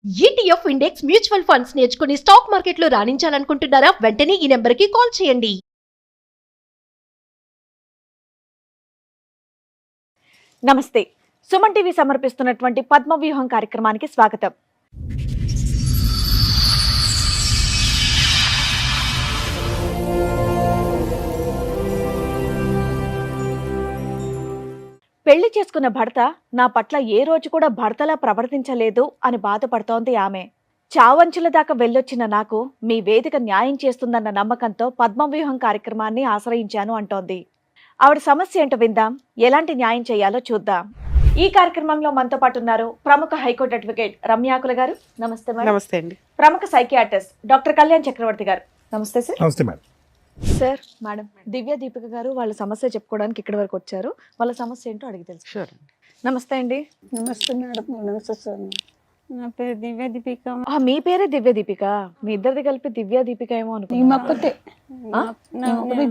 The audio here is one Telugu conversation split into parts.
ఈటీఎఫ్ ఇండెక్స్ మ్యూచువల్ ఫండ్స్ నేర్చుకుని స్టాక్ మార్కెట్లో రాణించాలనుకుంటున్నారా? వెంటనే ఈ నెంబర్కి కాల్ చేయండి. నమస్తే. సుమన్ టీవీ సమర్పిస్తున్నటువంటి పద్మవ్యూహం కార్యక్రమానికి స్వాగతం. పెళ్లి చేసుకున్న భర్త నా పట్ల ఏ రోజు కూడా భర్తలా ప్రవర్తించలేదు అని బాధపడుతోంది ఆమె. చావంచుల దాకా వెళ్ళొచ్చిన నాకు మీ వేదిక న్యాయం చేస్తుందన్న నమ్మకంతో పద్మవ్యూహం కార్యక్రమాన్ని ఆశ్రయించాను అంటోంది. ఆవిడ సమస్య ఏంటో విందాం, ఎలాంటి న్యాయం చేయాలో చూద్దాం. ఈ కార్యక్రమంలో మనతో పాటు ఉన్నారు ప్రముఖ హైకోర్టు అడ్వకేట్ రమ్యాకుల గారు. నమస్తే మేడం. నమస్తే అండి. ప్రముఖ సైకియాట్రిస్ట్ డాక్టర్ కళ్యాణ్ చక్రవర్తి గారు. నమస్తే సార్. నమస్తే మేడం. సార్, మేడం దివ్య దీపిక గారు వాళ్ళ సమస్య చెప్పుకోవడానికి ఇక్కడి వరకు వచ్చారు. వాళ్ళ సమస్య ఏంటో అడిగి తెలుసు. షూర్. నమస్తే అండి. నమస్తే మేడం. నమస్తే సార్. నా పేరు దివ్య దీపిక. మీ పేరే దివ్య దీపిక? మీ ఇద్దరిది కలిపి దివ్య దీపిక ఏమో ఈ అనుకున్నా. మొక్కతే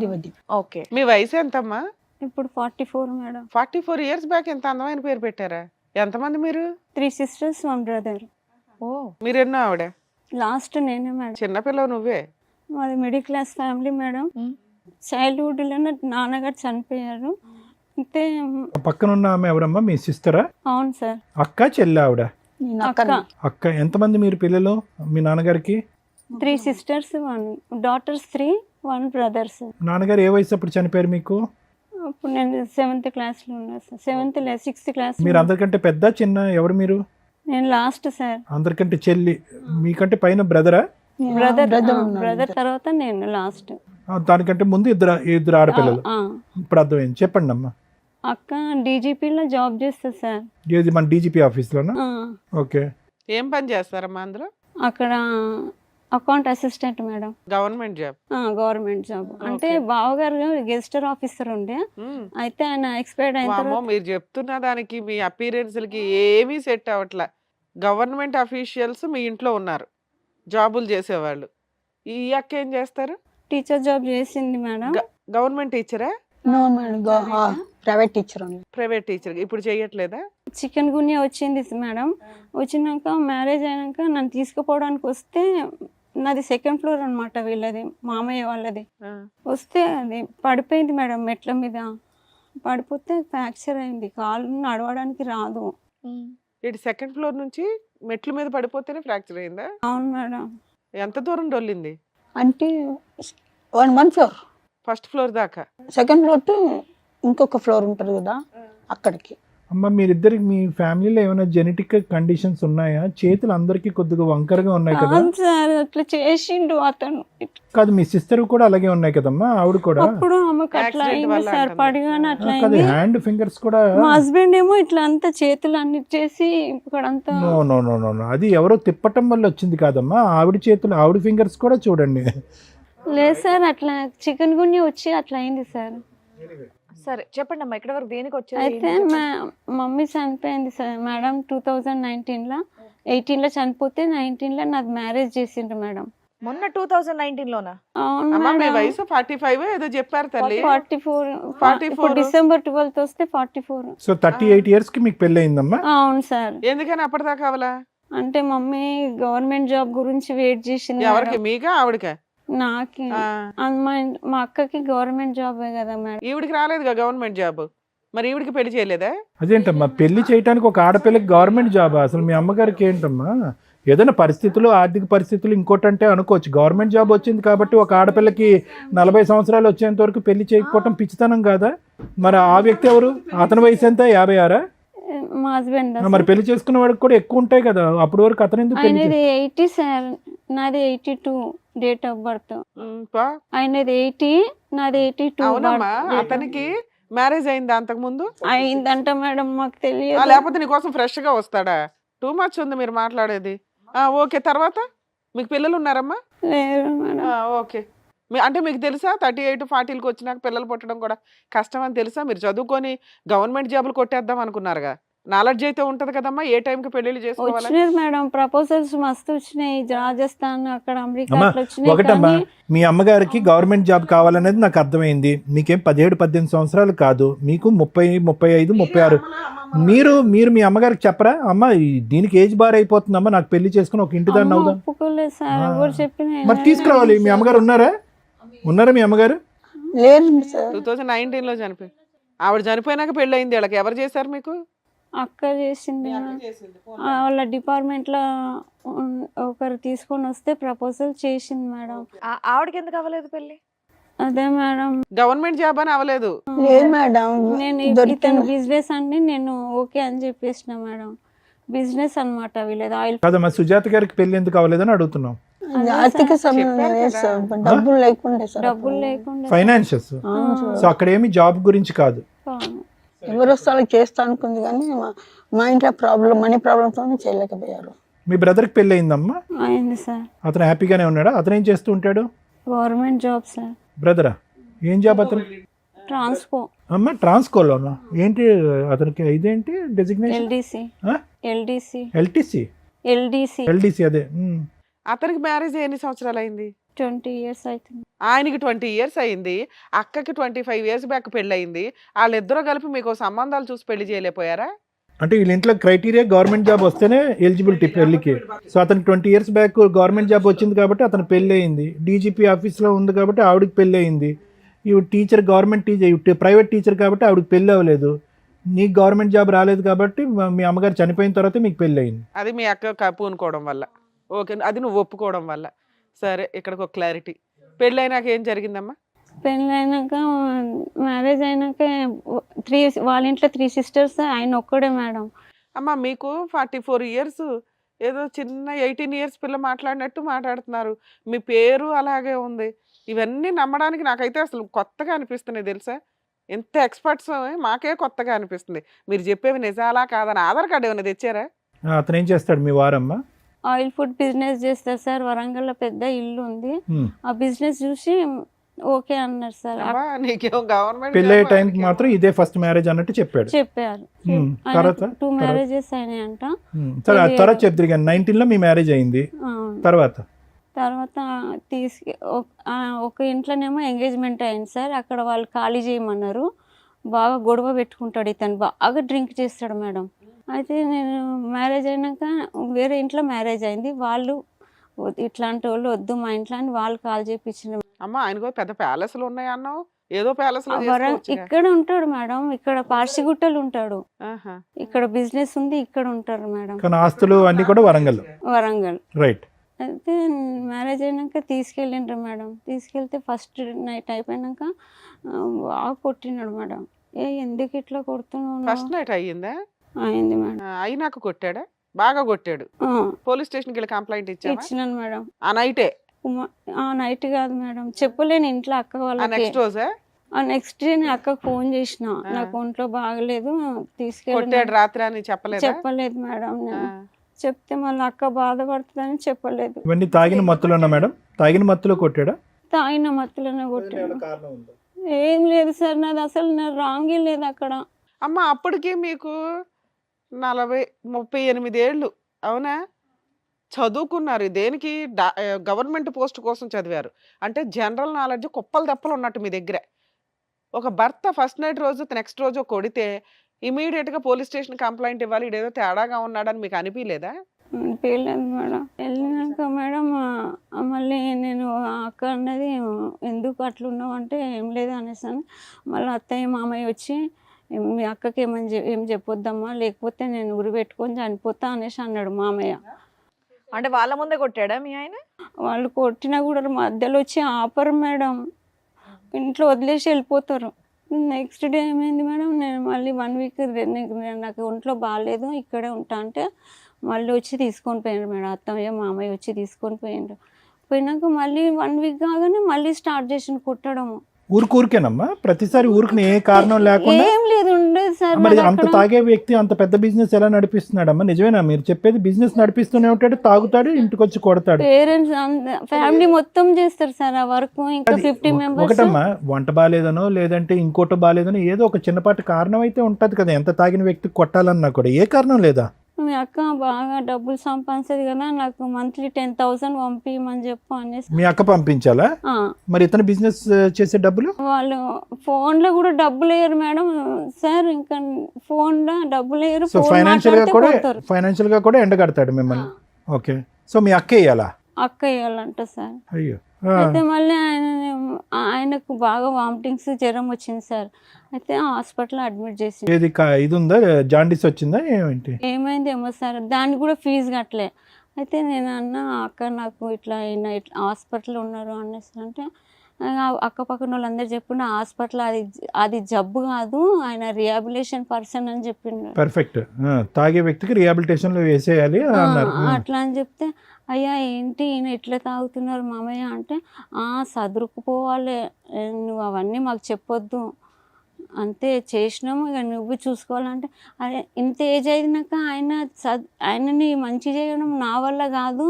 దివ్య. ఓకే. మీ వయసు ఎంతమ్మా? ఇప్పుడు 44 మేడం. 44 ఇయర్స్ బ్యాక్ ఎంత అందమైన పేరు పెట్టారా? ఎంతమంది మీరు? 3 sisters 1 brother. ఓ, మీరెన్నో ఆవిడ? లాస్ట్ నేనే మేడం. చిన్నపిల్లవు నువ్వే? మాది middle class family madam. Childhood లోనే నాన్నగారు చనిపోయారు. అయితే పక్కన ఉన్న ఆమె ఎవరమ్మా? మీ సిస్టరా? అవును సార్. అక్క, చెల్లి? ఆవిడ అక్క. అక్క. ఎంతమంది మీరు పిల్లలు మీ నాన్నగారికి? 3 sisters 1 daughters 3 1 brothers. నాన్నగారు ఏ వయసు అప్పుడు చనిపోయారు మీకు? అప్పుడు నేను 7th క్లాస్లో ఉన్నా సార్. 6th class. మీరు అందరికంటే పెద్ద, చిన్న? ఎవరు మీరు? నేను లాస్ట్ సార్. అందరికంటే చెల్లి. మీకంటే పైన బ్రదరా? బ్రదర్ తర్వాత నేను లాస్ట్. దానికంటే ముందు ఇద్దరు ఆడపిల్లలు. ఇప్పుడు అర్థమైంది, చెప్పండి అమ్మా. అక్క డీజీపీలో జాబ్ చేస్తుంది సార్. ఏది, మన డీజీపీ ఆఫీస్లోనా? ఓకే. ఏం పని చేస్తారమ్మా అందులో? అక్కడ account assistant madam. Government job? Government job. అంటే బావగారు గెజిస్టర్ ఆఫీసర్ ఉండే, అయితే ఆయన ఎక్స్పైర్డ్ అయిన వామ్మో, తర్వాత మీరు చెప్తున్న దానికి మీ అపీరెన్స్లకి ఏమీ సెట్ అవ్వట్లే. గవర్నమెంట్ అఫీషియల్స్ మీ ఇంట్లో ఉన్నారు, జాబులు చేసేవాళ్ళు. ఈ అక్క ఏం చేస్తారు? టీచర్ జాబ్ చేసింది మేడం. గవర్నమెంట్ టీచరా? నో మేడం, ప్రైవేట్ టీచర్ ఉంది. Private teacher. ఇప్పుడు చేయట్లేదా? చికెన్ గున్యా వచ్చింది మేడం. వచ్చినాక మ్యారేజ్ అయినాక నన్ను తీసుకుపోవడానికి వస్తే, నాది 2nd floor అనమాట, వీళ్ళది మామయ్య వాళ్ళది. వస్తే అది పడిపోయింది మేడం, మెట్ల మీద పడిపోతే ఫ్రాక్చర్ అయింది. కాళ్ళు నడవడానికి రాదు. ఇటు 2nd floor నుంచి మెట్ల మీద పడిపోతేనే ఫ్రాక్చర్ అయిందా? అవును మేడం. ఎంత దూరం డొల్లింది? అంటే 1 floor, ఫస్ట్ ఫ్లోర్ దాకా? 2nd floor టు ఇంకొక ఫ్లోర్ ఉంటుంది కదా, అక్కడికి. అమ్మ, మీరిద్దరికి మీ ఫ్యామిలీలో ఏమైనా జెనెటిక్ కండిషన్స్ ఉన్నాయా? చేతులు అందరికి కొద్దిగా వంకరగా ఉన్నాయి కదా? అవును సార్, అట్లా చేసిండు అతను. కాదు, మీ సిస్టర్ కూడా అలాగే ఉన్నాయి కదమ్మా? ఆవిడ కూడా అప్పుడు ఆమెకు అట్లా Accident అయింది వల్ల సార్, అంటుంది. పడిగానే అట్లా కాదు, అయింది. హ్యాండ్ ఫింగర్స్ కూడా. మా హస్బెండ్ ఏమో ఇట్లా అంతా చేతులు అన్ని చేసి ఇక్కడంతా. No no no no no, అది ఎవరో తిప్పటం వల్ల వచ్చింది కాదమ్మా. ఆవిడ చేతులు, ఆవిడ ఫింగర్స్ కూడా చూడండి. లేదు సార్, అట్లా చికెన్ గున్యా వచ్చి అట్లా అయింది సార్. సరే చెప్పండి అమ్మా, ఇక్కడ వరకు దేనికి వచ్చారు? అయితే మా మమ్మీ చనిపోయింది సార్ మేడం 2019లో. 18లో చనిపోతే 19లో నాది మ్యారేజ్ చేసిండ్రు మేడం. మొన్న 2019లోనా? అవును అమ్మా, మీ మేడం. వయసు 45 ఏదో చెప్పారు తల్లి. 44. 44. ఇప్పుడు December 12th వస్తే 44. సో 38 years కి మీకు పెళ్ళి అయిందమ్మా? అవును సార్. ఎందుకని అప్పటిదాకా అవలా? అంటే మమ్మీ గవర్నమెంట్ జాబ్ గురించి వెయిట్ చేసింది ఎవరికి, మేడం. మీకా ఆవిడకా? నాకి. ఆ, మా అక్కకి గవర్నమెంట్ జాబే కదా మేడం. ఈవిడికి రాలేదుగా గవర్నమెంట్ జాబ్, మరి ఈవిడికి పెళ్లి చేయలేదా? అదేంటమ్మా, పెళ్లి చేయడానికి ఒక ఆడపిల్లకి గవర్నమెంట్ జాబా? అసలు మీ అమ్మగారికి ఏంటమ్మా? ఏదైనా పరిస్థితులు, ఆర్థిక పరిస్థితులు ఇంకోటంటే అనుకోవచ్చు. గవర్నమెంట్ జాబ్ వచ్చింది కాబట్టి ఒక ఆడపిల్లకి 40 సంవత్సరాలు వచ్చేంత వరకు పెళ్లి చేయకపోవటం పిచ్చితనం కాదా? మరి ఆ వ్యక్తి ఎవరు? అతని వయసు ఎంత? 56? మా హస్బెండ్ మరి పెళ్లి చేసుకున్న వాడికి కూడా ఎక్కువ ఉంటాయి కదా, అప్పటి వరకు అతను ఎందుకు పెళ్లి ఆయనది 80 సార్, నాది 82 డేట్ ఆఫ్ బర్త్. ఆయనది 80, నాది 82. అవునమ్మా, అతనికి మ్యారేజ్ అయిందా అంతకు ముందు? అయిందంట మేడం, మాకు తెలియదు. లేకపోతే నీకోసం ఫ్రెష్ గా వస్తాడా? టూ మచ్ ఉంది మీరు మాట్లాడేది. ఓకే, తర్వాత మీకు పిల్లలు ఉన్నారమ్మా? లేరు మేడం. ఓకే. అంటే మీకు తెలుసా 38, 40కి వచ్చినాక పిల్లలు పుట్టడం కూడా కష్టం అని తెలుసా? మీరు చదువుకొని గవర్నమెంట్ జాబులు కొట్టేద్దాం అనుకున్నారుగా. నాలెడ్జ్ అయితే ఉంటది కదమ్మా ఏ టైంకి పెళ్లిళ్ళు చేసుకోవాలి. వచ్చినాయి మేడం, ప్రపోజల్స్ మస్తు వచ్చినాయి. రాజస్థాన్ అక్కడ అమెరికా అమ్మా అట్లా వచ్చినాయి. ఒకటమ్మా, కానీ మీ అమ్మగారికి గవర్నమెంట్ జాబ్ కావాలనేది నాకు అర్థమైంది. మీకేం 17-18 సంవత్సరాలు కాదు, మీకు 30, 35, 36. మీరు మీ అమ్మగారికి చెప్పరా, అమ్మ దీనికి ఏజ్ బార్ అయిపోతుందమ్మా, నాకు పెళ్లి చేసుకుని ఒక ఇంటి దాన్ని అమ్మ అవుదాం. ఒప్పుకోలేదు సార్, ఎవరు చెప్పిన మరి తీసుకురావాలి. మీ అమ్మగారు ఉన్నారా మీ అమ్మగారు? లేదు సార్. 2019లో చనిపోయి, ఆవిడ చనిపోయినాక పెళ్లి అయింది. వీళ్ళకి ఎవరు చేశారు మీకు? అక్క చేసింది మేడం. వాళ్ళ డిపార్ట్మెంట్ లో ఒకరు తీసుకొని వస్తే ప్రపోజల్ చేసింది మేడం. ఆవిడకి ఎందుకు అవ్వలేదు పెళ్లి? అదే మేడం, గవర్నమెంట్ జాబ్ అని అవ్వలేదు. లేదు మేడం, నేను దొరికింది. ఇతను బిజినెస్ అండి, నేను ఓకే అని చెప్పేసిన మేడం. బిజినెస్ అన్నమాట వీళ్ళది, ఆయిల్. కాదమ్మా, సుజాత గారికి పెళ్లి ఎందుకు అవ్వలేదని అడుగుతున్నాం. ఆర్థిక సమయం చెప్పారు లేదు కదా. సార్, డబ్బులు లేకుండే సార్. డబ్బులు లేకుండా ఫైనాన్షియస్. అవును సార్. సో అక్కడ ఏమి జాబ్ గురించి కాదు. ఎవరు వస్తే వాళ్ళకి చేస్తా అనుకుంది కానీ మా ఇంట్లో ప్రాబ్లం, మనీ ప్రాబ్లంతో చేయలేకపోయారు. మీ బ్రదర్కి పెళ్లి అయిందమ్మా? అయింది సార్. అతను హ్యాపీగానే ఉన్నాడా? అతను ఏం చేస్తూ ఉంటాడు? Government job sir. బ్రదరా, ఏం జాబ్ అతను? ట్రాన్స్పో. అమ్మ ట్రాన్స్కోలోనా? ఏంటి అతనికి ఇదేంటి designation? LDC. LDC. LTC. LDC. LDC అదే. అతనికి మ్యారేజ్ ఎన్ని సంవత్సరాలు అయింది? 20 years అవుతుంది. ఆయనకి 20 years అయింది, అక్కకి 25 years బ్యాక్ పెళ్ళి అయింది. వాళ్ళిద్దరూ కలిపి మీకు సంబంధాలు చూసి పెళ్లి చేయలేకపోయారా? అంటే వీళ్ళ ఇంట్లో క్రైటీరియా గవర్నమెంట్ జాబ్ వస్తేనే ఎలిజిబిలిటీ పెళ్లికి. సో అతనికి 20 years బ్యాక్ గవర్నమెంట్ జాబ్ వచ్చింది కాబట్టి అతను పెళ్ళి అయింది. డీజీపీ ఆఫీస్లో ఉంది కాబట్టి ఆవిడకి పెళ్ళి అయింది. ఇవి teacher, government teacher, private teacher కాబట్టి ఆవిడకి పెళ్ళి అవ్వలేదు. నీకు గవర్నమెంట్ జాబ్ రాలేదు కాబట్టి మీ అమ్మగారు చనిపోయిన తర్వాత మీకు పెళ్ళి అయింది. అది మీ అక్క పూనుకోవడం వల్ల. ఓకే, అది నువ్వు ఒప్పుకోవడం వల్ల. సరే, ఇక్కడికి ఒక క్లారిటీ. పెళ్ళి అయినాక ఏం జరిగిందమ్మా? పెళ్ళి అయినాక, మ్యారేజ్ అయినాక వాళ్ళ ఇంట్లో 3 sisters, ఆయన ఒక్కడే మేడం. అమ్మ మీకు 44 years, ఏదో చిన్న 18 years పిల్ల మాట్లాడినట్టు మాట్లాడుతున్నారు. మీ పేరు అలాగే ఉంది. ఇవన్నీ నమ్మడానికి నాకైతే అసలు కొత్తగా అనిపిస్తున్నాయి తెలుసా. ఎంత ఎక్స్పర్ట్స్ మాకే కొత్తగా అనిపిస్తుంది. మీరు చెప్పేవి నిజాలా కాదని ఆధార్ కార్డు ఏమైనా తెచ్చారా? అతను ఏం చేస్తాడు మీ వారమ్మా? ఆయిల్ ఫుడ్ బిజినెస్ చేస్తారు సార్. వరంగల్లో పెద్ద ఇల్లు ఉంది. ఆ బిజినెస్ చూసి ఓకే అన్నారు సార్. అమ్మా, నీకేం గవర్నమెంట్ పెళ్ళి అయ్యే టైంకి మాత్రం ఇదే ఫస్ట్ మ్యారేజ్ అన్నట్టు చెప్పాడు. చెప్పారు. తర్వాత 2 marriages అయినాయంట. సరే, ఆ తర్వాత చెప్తారు కానీ 19లో మీ మ్యారేజ్ అయింది. తర్వాత ఒక ఇంట్లోనేమో ఎంగేజ్మెంట్ అయింది సార్. అక్కడ వాళ్ళు ఖాళీ చేయమన్నారు. బాగా గొడవ పెట్టుకుంటాడు ఇతను, బాగా డ్రింక్ చేస్తాడు మేడం. అయితే నేను మ్యారేజ్ అయినాక వేరే ఇంట్లో మ్యారేజ్ అయింది. వాళ్ళు ఇట్లాంటి వాళ్ళు వద్దు మా ఇంట్లో అని వాళ్ళు కాల్ చేయించిన. అమ్మ, ఆయనకు పెద్ద ప్యాలెస్లు ఉన్నాయి అన్నావు, ఏదో ప్యాలెస్ లో ఇక్కడ ఉంటాడు మేడం, ఇక్కడ పార్సిగుట్టలు ఉంటాడు. ఇక్కడ బిజినెస్ ఉంది, ఇక్కడ ఉంటారు మేడం. కానీ ఆస్తులు అన్ని కూడా వరంగల్. రైట్. అయితే మ్యారేజ్ అయినాక తీసుకెళ్ళిండ్రు మేడం. తీసుకెళ్తే ఫస్ట్ నైట్ అయిపోయినాక బాగా కొట్టినాడు మేడం. ఎందుకు ఇట్లా కొడుతున్నావు? ఫస్ట్ నైట్ అయ్యిందా? అయింది మేడం. అయినాక కొట్టాడా? బాగా కొట్టాడు. పోలీస్ స్టేషన్కి వెళ్ళి కంప్లైంట్ ఇచ్చినాను మేడం. ఆ నైటే? ఆ నైట్ కాదు మేడం, చెప్పలేను ఇంట్లో అక్క వాళ్ళకి. నెక్స్ట్ రోజే? నెక్స్ట్ డే నేను అక్కకు ఫోన్ చేసిన, నాకు ఒంట్లో బాగలేదు తీసుకెళ్ళి. రాత్రి అని చెప్పలేదు మేడం. నేను చెప్తే మళ్ళీ అక్క బాధపడుతుందని చెప్పలేదు. ఇవన్నీ తాగిన మత్తులోనా మేడం? తాగిన మత్తులో కొట్టాడా? తాగిన మత్తులోనే కొట్టాడు. ఏం లేదు సార్, నాది అసలు నా రాంగే లేదు అక్కడ. అమ్మ, అప్పటికే మీకు 38 ఏళ్ళు అవునా? చదువుకున్నారు, దేనికి? గవర్నమెంట్ పోస్ట్ కోసం చదివారు అంటే జనరల్ నాలెడ్జ్ కుప్పలు దప్పలు ఉన్నట్టు మీ దగ్గర. ఒక భర్త ఫస్ట్ నైట్ రోజు నెక్స్ట్ రోజు కొడితే ఇమీడియట్గా పోలీస్ స్టేషన్ కంప్లైంట్ ఇవ్వాలి. ఇదేదో తేడాగా ఉన్నాడని మీకు అనిపించలేదా? అనిపించలేదు మేడం. వెళ్ళినాక మేడం మళ్ళీ నేను అక్క అన్నది ఎందుకు అట్లున్నావు అంటే ఏం లేదు అనేసాను. మళ్ళీ అత్తయ్య మామయ్య వచ్చి మీ అక్కకి ఏం చెప్పొద్దమ్మా, లేకపోతే నేను ఉరి పెట్టుకొని చనిపోతా అనేసి అన్నాడు మామయ్య. అంటే వాళ్ళ ముందే కొట్టాడా మీ ఆయన? వాళ్ళు కొట్టినా కూడా మధ్యలో వచ్చి ఆపరు మేడం, ఇంట్లో వదిలేసి వెళ్ళిపోతారు. నెక్స్ట్ డే ఏమైంది మేడం, నేను మళ్ళీ 1 week నాకు ఒంట్లో బాగాలేదు ఇక్కడే ఉంటా అంటే మళ్ళీ వచ్చి తీసుకొని పోయిండ్రు మేడం. అత్తయ్య మామయ్య వచ్చి తీసుకొని పోయిండ్రు. పోయినాక మళ్ళీ 1 week కాగానే మళ్ళీ స్టార్ట్ చేసిన కొట్టడము. ఊరికేనమ్మా ప్రతిసారి ఊరికి ఏ కారణం లేకుండా? ఏం లేదు ఉండేది సార్. మరి మాకు అంత అక్కడ తాగే వ్యక్తి అంత పెద్ద బిజినెస్ ఎలా నడిపిస్తున్నాడమ్మా? నిజమేనా మీరు చెప్పేది? బిజినెస్ నడిపిస్తూనే ఉంటాడు, తాగుతాడు, ఇంటికి వచ్చి కొడతాడు. పేరెంట్స్ ఫ్యామిలీ మొత్తం చేస్తారు సార్ ఆ వర్క్. ఇంకా 50 మెంబర్స్. ఒకటమ్మా వంట బాగాలేదనో లేదంటే ఇంకోటి బాగాలేదనో ఏదో ఒక చిన్నపాటి కారణం అయితే ఉంటది కదా, ఎంత తాగిన వ్యక్తికి కొట్టాలన్నా కూడా. ఏ కారణం లేదా? మీ అక్క బాగా డబ్బులు సంపాదించదు కదా, నాకు మంత్లీ 10,000 పంపించమని చెప్పు అనేసి. మీ అక్క పంపించాలా? ఆ, మరి ఇతను బిజినెస్ చేసే డబ్బులు? వాళ్ళు ఫోన్లో కూడా డబ్బులు వేయరు మేడం సార్. ఇంకా ఫోన్లో డబ్బులు వేయరు. సో ఫోన్ ఫైనాన్షియల్ గా మాట్లాడితే ఫైనాన్షియల్ కొడతారు. గా కూడా ఎండగడతాడు మిమ్మల్ని. ఓకే. సో మీ అక్క వేయాలా? అక్క వేయాలంట సార్. అయ్యో. అయితే మళ్ళీ ఆయనకు బాగా వామిటింగ్స్ జ్వరం వచ్చింది సార్. అయితే హాస్పిటల్ అడ్మిట్ చేసి ఏది ఇది ఉందా, జాండీస్ వచ్చిందా ఏంటి? ఏమైందేమో సార్, దానికి కూడా ఫీజు కట్టలే. అయితే నేను అన్న అక్క నాకు ఇట్లా అయినా ఇట్లా హాస్పిటల్ ఉన్నారు అనేసి అంటే అక్క పక్కన వాళ్ళందరూ చెప్పిండు హాస్పిటల్ అది జబ్బు కాదు, ఆయన రిహాబిలిటేషన్ పర్సన్ అని చెప్పిండు. పర్ఫెక్ట్. తాగే వ్యక్తికి రిహాబిలిటేషన్ లో వేసేయాలి అన్నారు. అట్లా అని చెప్తే అయ్యా ఏంటి ఈయన ఇట్లా తాగుతున్నారు మామయ్య అంటే సదురుకుపోవాలి, నువ్వు అవన్నీ మాకు చెప్పొద్దు, అంతే చేసినాము ఇక నువ్వు చూసుకోవాలంటే. అదే ఇంత ఏజ్ అయినాక ఆయనని మంచి చేయడం నా వల్ల కాదు,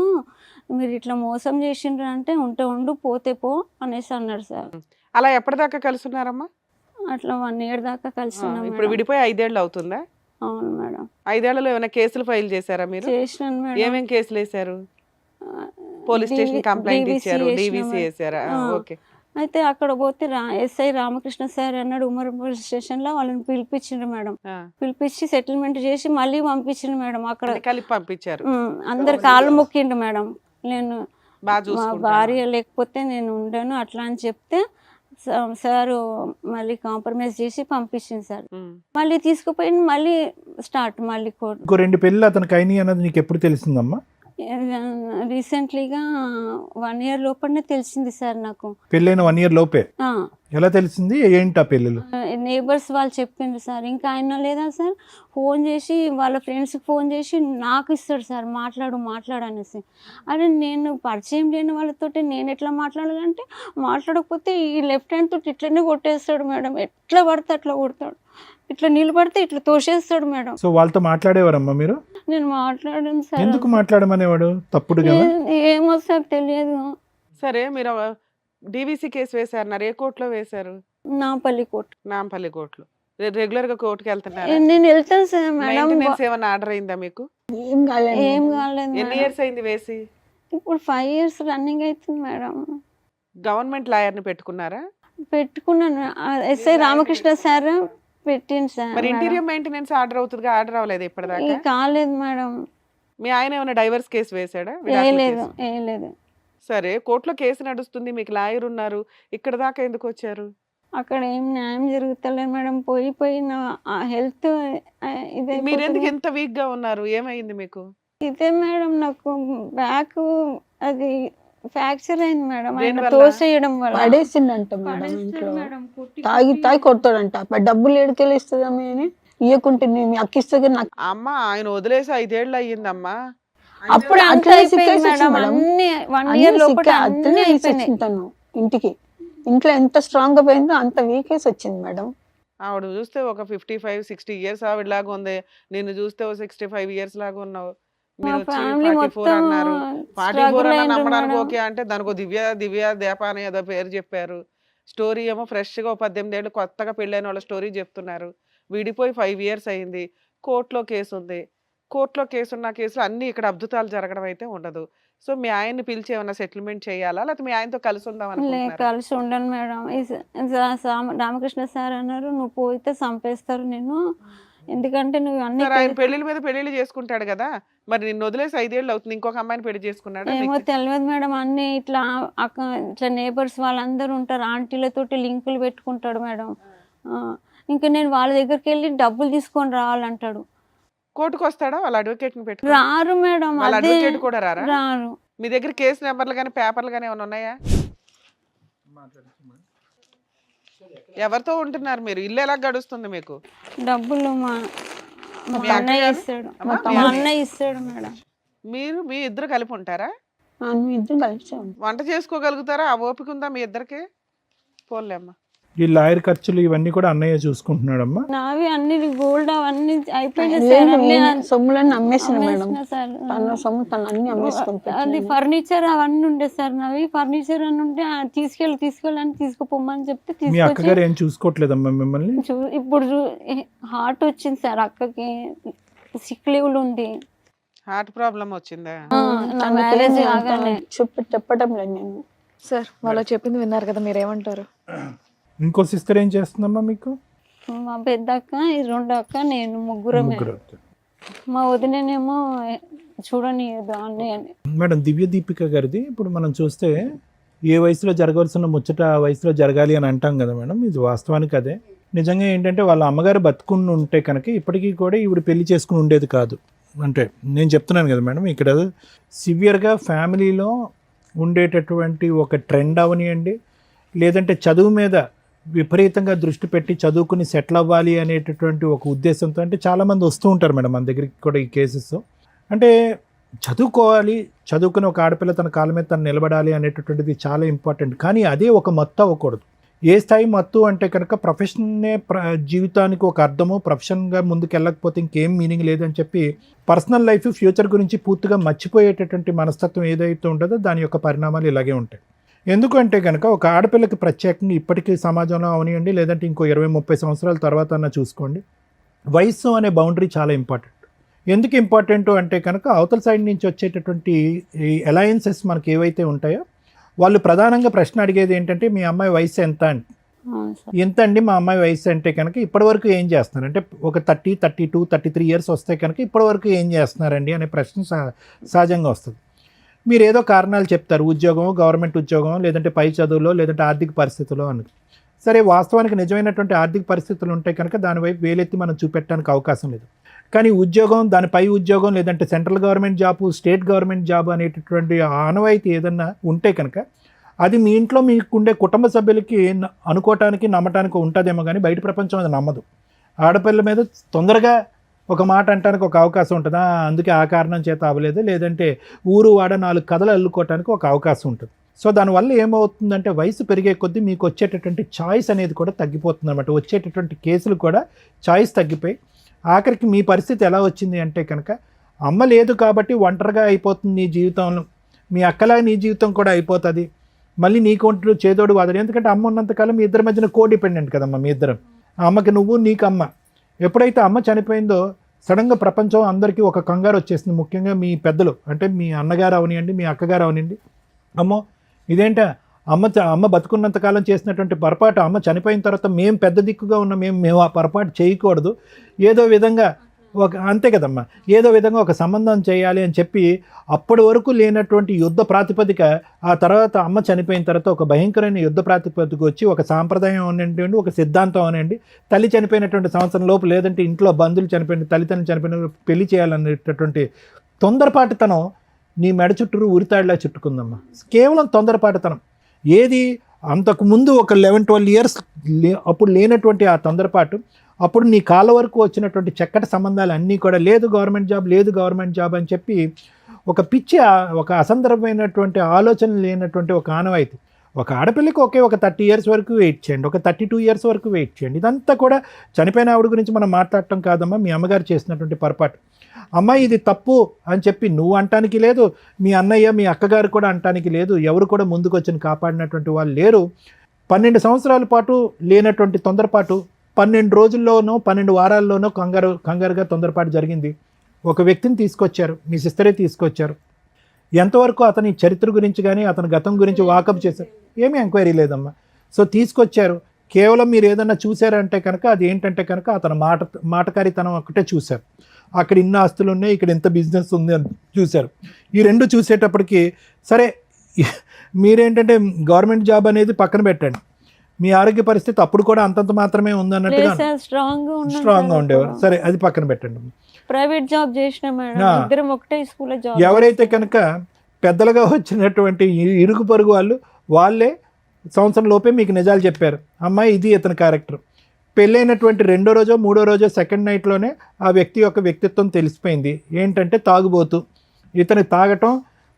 మీరు ఇట్లా మోసం చేసిండ్రు అంటే ఉండు పోతే పో అనేసి అన్నారు సార్. అలా ఎప్పటిదాకా కలిసి ఉన్నారమ్మా? అట్లా 1 year దాకా కలిసి ఉన్నాం ఇప్పుడు మేడం. విడిపోయి 5 ఏళ్ళు అవుతుందా? అవును మేడం. 5 ఏళ్లలో ఏమైనా కేసులు ఫైల్ చేశారా మీరు? చేసినాను మేడం. ఏమేం కేసులు వేశారు? పోలీస్ స్టేషన్ కంప్లైంట్ DVC ఇచ్చారు, చేసినా డీవీసీ మేడం. వేశారా? ఓకే. అయితే అక్కడ పోతే ఎస్ఐ రామకృష్ణ సార్ అన్నాడు ఉమ్మర్ పోలీస్ స్టేషన్లో, వాళ్ళని పిలిపించిండ్రు మేడం. పిలిపించి సెటిల్మెంట్ చేసి మళ్ళీ పంపించిండ్రు మేడం. అక్కడ కలిపి పంపించారు. అందరు కాళ్ళు మొక్కిండు మేడం. నేను బాగా మా చూసుకుంటారు. భార్య లేకపోతే నేను ఉండను అట్లా అని చెప్తే సారు మళ్ళీ కాంప్రమైజ్ చేసి పంపించింది సార్. మళ్ళీ తీసుకుపోయి మళ్ళీ స్టార్ట్ మళ్ళీ కోర్టు. ఇంకో 2 పెళ్ళి అతనికి అయినాయి అన్నది నీకు ఎప్పుడు తెలిసిందమ్మా? రీసెంట్లీగా 1 year లోపలనే తెలిసింది సార్ నాకు. పెళ్ళైన 1 year లోపే? ఎలా తెలిసింది? ఏంటి ఆ పెళ్ళిళ్ళు? నేబర్స్ వాళ్ళు చెప్పిండ్రు సార్. ఇంకా ఆయన లేదా సార్ ఫోన్ చేసి వాళ్ళ ఫ్రెండ్స్కి ఫోన్ చేసి నాకు ఇస్తాడు సార్, మాట్లాడు అనేసి. అరే నేను పరిచయం లేని వాళ్ళతోటి నేను ఎట్లా మాట్లాడాలంటే, మాట్లాడకపోతే ఈ లెఫ్ట్ హ్యాండ్ తోటి ఇట్లనే కొట్టేస్తాడు మేడం. ఎట్లా పడితే అట్లా కొడతాడు, ఇట్లా నిలబడితే ఇట్లా తోసేస్తాడు మేడం. సో వాళ్ళతో మాట్లాడేవారమ్మా మీరు? నేను మాట్లాడాను సార్. ఎందుకు మాట్లాడమనేవాడు? తప్పుడు కదా? ఏమో సార్ తెలియదు. సరే, మీరు డీవీసీ కేసు వేశారు, ఏ కోర్టులో వేశారు? నాంపల్లి కోర్టు. నాంపల్లి కోర్టులో. రెగ్యులర్ గా కోర్టుకి వెళ్తున్నారా? నేను వెళ్తాను సార్ మేడం. మెయింటెనెన్స్ ఏమైనా ఆర్డర్ అయిందా మీకు? ఏం కాలేదు ఏం మేడం. కాలేదు ఎన్ని మేడం. ఇయర్స్ అయింది వేసి? ఇప్పుడు 5 years రన్నింగ్ అవుతుంది మేడం. గవర్నమెంట్ లాయర్ ని పెట్టుకున్నారా? పెట్టుకున్నాను. ఎస్ఐ రామకృష్ణ సార్ పెట్టింది సార్. మరి మేడం. ఇంటీరియర్ మెయింటెనెన్స్ ఆర్డర్ అవుతుందిగా, ఆర్డర్ అవ్వలేదు ఇప్పటిదాకా? ఇది కాలేదు మేడం. మీ ఆయన ఏమైనా డైవర్స్ కేసు వేసాడా? ఏ లేదు. సరే, కోర్టులో కేసు నడుస్తుంది, మీకు లాయర్ ఉన్నారు, ఇక్కడ దాకా ఎందుకు వచ్చారు? అక్కడ ఏం న్యాయం జరుగుతలేదు మేడం. పోయి నా హెల్త్ మీరు ఎందుకు ఇదే ఎంత వీక్ గా ఉన్నారు? ఏమైంది మీకు? మేడం, నాకు బ్యాక్ అది ఫ్రాక్చర్ అయింది మేడం. ఆయన దేనివల్ల? తోసేయడం వల్ల పడేసిండంట మేడం పడేస్తాడు ఇంట్లో. మేడం, కొట్టి తాగి కొడతాడంట. డబ్బులు ఏడుకెళ్ళి ఇస్తుందమ్మా అని ఇవ్వకుంటే మీ అక్కిస్తుంది నాకు. అమ్మ, ఆయన వదిలేసి 5 ఏళ్ళు అయ్యిందమ్మా. అప్పుడు అంతా అట్లనే అయిపోయింది సిక్కేసి మేడం. వచ్చింది మేడం. అన్ని 1 అన్నీ year లోపల సిక్కే అన్ని అట్లనే వేసి అయిపోయినాయి. వచ్చింది తను ఇంటికి. ఇంట్లో ఎంత స్ట్రాంగ్ గా పోయిందో అంత వీక్ వేసి వచ్చింది మేడం. ఆవిడ చూస్తే ఒక 55-60 ఇయర్స్ ఆవిడ లాగా ఉంది, నిన్ను చూస్తే ఒక 65 ఇయర్స్ లాగా ఉన్నావు. మా మీరు వచ్చి ఫ్యామిలీ 44 మొత్తం అన్నారు. 44 స్ట్రగుల్ అన్న అయిండ్రు నమ్మడానికి మేడం. ఓకే అంటే దానికి దివ్య దీప అని ఏదో పేరు చెప్పారు. స్టోరీ ఏమో ఫ్రెష్ గా 18 ఏళ్ళు కొత్తగా పెళ్ళైన వాళ్ళ స్టోరీ చెప్తున్నారు. విడిపోయి 5 years అయింది. కోర్టులో కేసు ఉంది. కోర్టులో కేసు ఉన్న కేసులు అన్ని ఇక్కడ అద్భుతాలు జరగడం అయితే ఉండదు. సో మీ ఆయన్ని పిలిచి ఏమైనా సెటిల్మెంట్ చేయాలా, లేకపోతే మీ ఆయనతో కలిసి ఉందాం అనుకుంటున్నారా? కలిసి ఉండను మేడం. రామకృష్ణ సార్ అన్నారు నువ్వు పోయితే చంపేస్తారు నేను, ఎందుకంటే నువ్వు అన్ని సరే, ఆయన పెళ్లిళ్ళ మీద పెళ్లిళ్ళు చేసుకుంటాడు కదా, మరి నిన్ను వదిలేసి 5 ఏళ్ళు అవుతుంది, ఇంకొక అమ్మాయిని పెళ్లి చేసుకున్నాడా? ఏమో తెలియదు మేడం. అన్ని ఇట్లా ఇట్లా నేబర్స్ వాళ్ళందరూ ఉంటారు, ఆంటీలతోటి లింకులు పెట్టుకుంటాడు మేడం. ఇంకా నేను వాళ్ళ దగ్గరికి వెళ్ళి డబ్బులు తీసుకొని రావాలంటాడు. కోర్టుకు వస్తాడా వాళ్ళ అడ్వకేట్ ని పెట్టుకుని? రారు మేడం. వాళ్ళ అదే అడ్వకేట్ కూడా రారా? రారు. మీ దగ్గర కేసు నెంబర్లు కానీ పేపర్లు కానీ ఏమైనా ఉన్నాయా? ఎవరితో ఉంటున్నారు మీరు? ఇల్లు ఎలా గడుస్తుంది మీకు? డబ్బులు మా మీ అన్నయ్య అక్కగారు? ఇస్తాడు. అమ్మా, మా అన్నయ్య ఇస్తాడు మేడం. మీ ఇద్దరు కలిపి ఉంటారా? మీ ఇద్దరు కలిసి ఉంటాం. వంట చేసుకోగలుగుతారా? ఆ ఓపిక ఉందా మీ ఇద్దరికి? పోన్లే అమ్మా. ఈ లాయర్ ఖర్చులు ఇవన్నీ కూడా అన్నయ్య చూసుకుంటున్నాడమ్మా. నావి అన్ని గోల్డ్ అవన్నీ అయిపోయినాయి సార్. అన్ని సొమ్ములన్నీ అమ్మేసిన మేడం. అమ్మేసిన సార్. తన సొమ్ము తను అన్ని అమ్మేసుకొని అది పెట్టినాను. ఫర్నిచర్ అవన్నీ ఉండే సార్ నావి. ఫర్నిచర్ అని ఉంటే తీసుకెళ్ళని తీసుకుపోమని చెప్తే మీ తీసుకొచ్చి అక్కగారు ఏం చూసుకోవట్లేదమ్మా మిమ్మల్ని? ఇప్పుడు హార్ట్ వచ్చింది సార్ అక్కకి, సిక్ లీవ్లు ఉంది. హార్ట్ ప్రాబ్లం వచ్చిందా? నా మ్యారేజ్ కాగానే చెప్పటం లేదు నేను. సార్ వాళ్ళు చెప్పింది విన్నారు కదా, మీరేమంటారు? ఇంకో సిస్టర్ ఏం చేస్తుందమ్మా మీకు? మా పెద్ద అక్క, ఈ రెండు అక్క, నేను ముగ్గురమే. ముగ్గురు. మా వదినేమో చూడనియదు అన్నయ్యని. మేడం దివ్య దీపిక గారిది ఇప్పుడు మనం చూస్తే ఏ వయసులో జరగవలసిన ముచ్చట ఆ వయసులో జరగాలి అని అంటాం కదా మేడం, ఇది వాస్తవానికి అదే. నిజంగా ఏంటంటే వాళ్ళ అమ్మగారు బతుకుని ఉంటే కనుక ఇప్పటికీ కూడా ఈవిడ పెళ్లి చేసుకుని ఉండేది కాదు. అంటే నేను చెప్తున్నాను కదా మేడం, ఇక్కడ సివియర్గా ఫ్యామిలీలో ఉండేటటువంటి ఒక ట్రెండ్ అవనియండి, లేదంటే చదువు మీద విపరీతంగా దృష్టి పెట్టి చదువుకుని సెటిల్ అవ్వాలి అనేటటువంటి ఒక ఉద్దేశంతో అంటే చాలామంది వస్తూ ఉంటారు మేడం మన దగ్గరికి కూడా ఈ కేసెస్. అంటే చదువుకోవాలి, చదువుకుని ఒక ఆడపిల్ల తన కాళ్ళ మీద తను నిలబడాలి అనేటటువంటిది చాలా ఇంపార్టెంట్. కానీ అదే ఒక మత్తు అవ్వకూడదు. ఏ స్థాయి మత్తు అంటే కనుక ప్రొఫెషన్నే జీవితానికి ఒక అర్థము, ప్రొఫెషన్గా ముందుకు వెళ్ళకపోతే ఇంకేం మీనింగ్ లేదని చెప్పి పర్సనల్ లైఫ్ ఫ్యూచర్ గురించి పూర్తిగా మర్చిపోయేటటువంటి మనస్తత్వం ఏదైతే ఉంటుందో దాని యొక్క పరిణామాలు ఇలాగే ఉంటాయి. ఎందుకంటే కనుక ఒక ఆడపిల్లకి ప్రత్యేకంగా ఇప్పటికీ సమాజంలో అవనివ్వండి, లేదంటే ఇంకో 20-30 సంవత్సరాల తర్వాత అన్న చూసుకోండి, వయస్సు అనే బౌండరీ చాలా ఇంపార్టెంట్. ఎందుకు ఇంపార్టెంట్ అంటే కనుక అవతల సైడ్ నుంచి వచ్చేటటువంటి ఈ అలయన్సెస్ మనకి ఏవైతే ఉంటాయో వాళ్ళు ప్రధానంగా ప్రశ్న అడిగేది ఏంటంటే మీ అమ్మాయి వయసు ఎంత అంటే, ఎంత అండి మా అమ్మాయి వయసు అంటే కనుక ఇప్పటివరకు ఏం చేస్తున్నారు అంటే ఒక 30, 32, 33 ఇయర్స్ వస్తే కనుక ఇప్పటివరకు ఏం చేస్తున్నారండి అనే ప్రశ్న సహజంగా వస్తుంది. మీరు ఏదో కారణాలు చెప్తారు, ఉద్యోగం, గవర్నమెంట్ ఉద్యోగం, లేదంటే పై చదువులో, లేదంటే ఆర్థిక పరిస్థితుల్లో అని. సరే, వాస్తవానికి నిజమైనటువంటి ఆర్థిక పరిస్థితులు ఉంటాయి కనుక దానివైపు వేలెత్తి మనం చూపెట్టడానికి అవకాశం లేదు. కానీ ఉద్యోగం, దానిపై ఉద్యోగం, లేదంటే central government job, state government job అనేటటువంటి ఆనవాయితీ ఏదన్నా ఉంటే కనుక అది మీ ఇంట్లో మీకుండే కుటుంబ సభ్యులకి అనుకోవటానికి నమ్మటానికి ఉంటుందేమో కానీ బయట ప్రపంచం అది నమ్మదు. ఆడపిల్ల మీద తొందరగా ఒక మాట అంటానికి ఒక అవకాశం ఉంటుందా, అందుకే ఆ కారణం చేత అవ్వలేదు, లేదంటే ఊరు వాడ 4 కథలు అల్లుకోవటానికి ఒక అవకాశం ఉంటుంది. సో దానివల్ల ఏమవుతుందంటే వయసు పెరిగే కొద్దీ మీకు వచ్చేటటువంటి చాయిస్ అనేది కూడా తగ్గిపోతుంది అనమాట. వచ్చేటటువంటి కేసులు కూడా చాయిస్ తగ్గిపోయి ఆఖరికి మీ పరిస్థితి ఎలా వచ్చింది అంటే కనుక అమ్మ లేదు కాబట్టి ఒంటరిగా అయిపోతుంది నీ జీవితంలో, మీ అక్కలా నీ జీవితం కూడా అయిపోతుంది, మళ్ళీ నీకు చేదోడు వాదడు. ఎందుకంటే అమ్మ ఉన్నంతకాలం మీ ఇద్దరి మధ్యన కోడిపెండెంట్ కదమ్మా మీ ఇద్దరం, అమ్మకి నువ్వు నీకు అమ్మ. ఎప్పుడైతే అమ్మ చనిపోయిందో సడన్గా ప్రపంచం అందరికీ ఒక కంగారు వచ్చేసింది. ముఖ్యంగా మీ పెద్దలు అంటే మీ అన్నగారు అవనివ్వండి, మీ అక్కగారు అవనివ్వండి, అమ్మో ఇదేంట అమ్మ బతుకున్నంతకాలం చేసినటువంటి పొరపాటు అమ్మ చనిపోయిన తర్వాత మేము పెద్ద దిక్కుగా ఉన్న మేము ఆ పొరపాటు చేయకూడదు, ఏదో విధంగా అంతే కదమ్మా, ఏదో విధంగా ఒక సంబంధం చేయాలి అని చెప్పి అప్పటి వరకు లేనటువంటి యుద్ధ ప్రాతిపదిక ఆ తర్వాత అమ్మ చనిపోయిన తర్వాత ఒక భయంకరమైన యుద్ధ ప్రాతిపదిక వచ్చి ఒక సాంప్రదాయం అనేటువంటి ఒక సిద్ధాంతం అనండి, తల్లి చనిపోయినటువంటి సంవత్సరం లోపు లేదంటే ఇంట్లో బంధువులు చనిపోయిన తల్లిదండ్రులు చనిపోయిన పెళ్లి చేయాలనేటటువంటి తొందరపాటుతనం నీ మెడ చుట్టూరు ఉరితాడిలా చుట్టుకుందమ్మా. కేవలం తొందరపాటుతనం. ఏది అంతకుముందు ఒక 11-12 ఇయర్స్ అప్పుడు లేనటువంటి ఆ తొందరపాటు, అప్పుడు నీ కాళ్ళ వరకు వచ్చినటువంటి చక్కటి సంబంధాలు అన్నీ కూడా లేదు గవర్నమెంట్ జాబ్ అని చెప్పి ఒక పిచ్చి, ఒక అసందర్భమైనటువంటి ఆలోచన లేనటువంటి ఒక ఆనవాయితీ. ఒక ఆడపిల్లకి ఒక 30 ఇయర్స్ వరకు వెయిట్ చేయండి, ఒక 32 ఇయర్స్ వరకు వెయిట్ చేయండి. ఇదంతా కూడా చనిపోయిన ఆవిడ గురించి మనం మాట్లాడటం కాదమ్మా, మీ అమ్మగారు చేసినటువంటి పొరపాటు. అమ్మాయి ఇది తప్పు అని చెప్పి నువ్వు అంటానికి లేదు, మీ అన్నయ్య మీ అక్కగారు కూడా అంటానికి లేదు, ఎవరు కూడా ముందుకు వచ్చి కాపాడినటువంటి వాళ్ళు లేరు. 12 సంవత్సరాల పాటు లేనటువంటి తొందరపాటు 12 రోజుల్లోనో 12 వారాల్లోనో కంగారుగా తొందరపాటు జరిగింది. ఒక వ్యక్తిని తీసుకొచ్చారు, మీ సిస్టరే తీసుకొచ్చారు. ఎంతవరకు అతని చరిత్ర గురించి కానీ అతని గతం గురించి వాకప్ చేశారు, ఏమీ ఎంక్వైరీ లేదమ్మా. సో తీసుకొచ్చారు, కేవలం మీరు ఏదన్నా చూసారంటే కనుక అది ఏంటంటే కనుక అతను మాటకారితనం ఒకటే చూశారు. అక్కడ ఇన్ని ఆస్తులు ఉన్నాయి, ఇక్కడ ఇంత బిజినెస్ ఉంది అని చూశారు. ఈ రెండు చూసేటప్పటికి సరే మీరేంటంటే గవర్నమెంట్ జాబ్ అనేది పక్కన పెట్టండి, మీ ఆరోగ్య పరిస్థితి అప్పుడు కూడా అంతంత మాత్రమే ఉందన్నట్టుగా స్ట్రాంగ్గా ఉండేవారు. సరే అది పక్కన పెట్టండి. ప్రైవేట్ జాబ్ చేసిన మేడం, ఇద్దరం ఒకటే స్కూల్లో జాబ్. ఎవరైతే కనుక పెద్దలుగా వచ్చినటువంటి ఇరుగు పొరుగు వాళ్ళే సంవత్సరం లోపే మీకు నిజాలు చెప్పారు, అమ్మాయి ఇది ఇతని క్యారెక్టర్. పెళ్ళైనటువంటి 2వ రోజో 3వ రోజో సెకండ్ నైట్లోనే ఆ వ్యక్తి యొక్క వ్యక్తిత్వం తెలిసిపోయింది. ఏంటంటే తాగుబోతు, ఇతను తాగటం,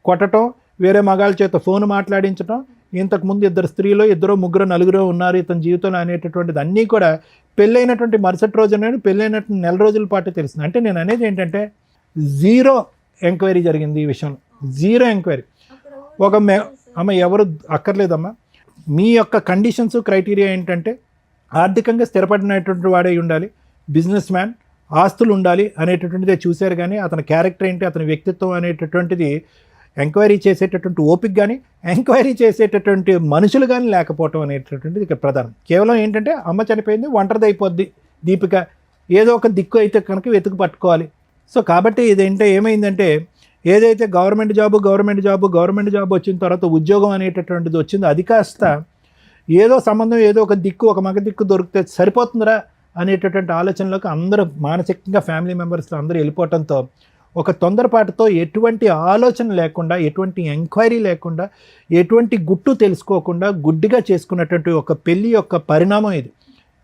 కొట్టడం, వేరే మగాళ్ళ చేత ఫోన్ మాట్లాడించడం, ఇంతకుముందు ఇద్దరు స్త్రీలో ఇద్దరు ముగ్గురు నలుగురు ఉన్నారు ఇతని జీవితంలో అనేటటువంటిది అన్నీ కూడా పెళ్ళైనటువంటి మరుసటి రోజున పెళ్ళైనటువంటి నెల రోజుల పాటు తెలిసింది. అంటే నేను అనేది ఏంటంటే జీరో ఎంక్వైరీ జరిగింది ఈ విషయంలో, జీరో ఎంక్వైరీ. అమ్మ ఎవరు అక్కర్లేదమ్మా, మీ యొక్క కండిషన్స్ క్రైటీరియా ఏంటంటే ఆర్థికంగా స్థిరపడినటువంటి వాడే ఉండాలి, బిజినెస్ మ్యాన్, ఆస్తులు ఉండాలి అనేటటువంటిదే చూశారు. కానీ అతని క్యారెక్టర్ ఏంటి, అతని వ్యక్తిత్వం అనేటటువంటిది ఎంక్వైరీ చేసేటటువంటి ఓపిక కానీ ఎంక్వైరీ చేసేటటువంటి మనుషులు కానీ లేకపోవటం అనేటటువంటిది ఇక్కడ ప్రధానం. కేవలం ఏంటంటే అమ్మ చనిపోయింది, ఒంటరిది అయిపోద్ది దీపిక, ఏదో ఒక దిక్కు అయితే కనుక వెతుకు పట్టుకోవాలి. సో కాబట్టి ఇదేంటే ఏమైందంటే ఏదైతే గవర్నమెంట్ జాబ్ వచ్చిన తర్వాత ఉద్యోగం అనేటటువంటిది వచ్చిందో అది కాస్త ఏదో సంబంధం ఏదో ఒక దిక్కు ఒక మగ దిక్కు దొరికితే సరిపోతుందిరా అనేటటువంటి ఆలోచనలోకి అందరూ మానసికంగా ఫ్యామిలీ మెంబర్స్ అందరూ వెళ్ళిపోవడంతో ఒక తొందరపాటుతో ఎటువంటి ఆలోచన లేకుండా ఎటువంటి ఎంక్వైరీ లేకుండా ఎటువంటి గుట్టు తెలుసుకోకుండా గుడ్డిగా చేసుకున్నటువంటి ఒక పెళ్ళి యొక్క పరిణామం ఇది.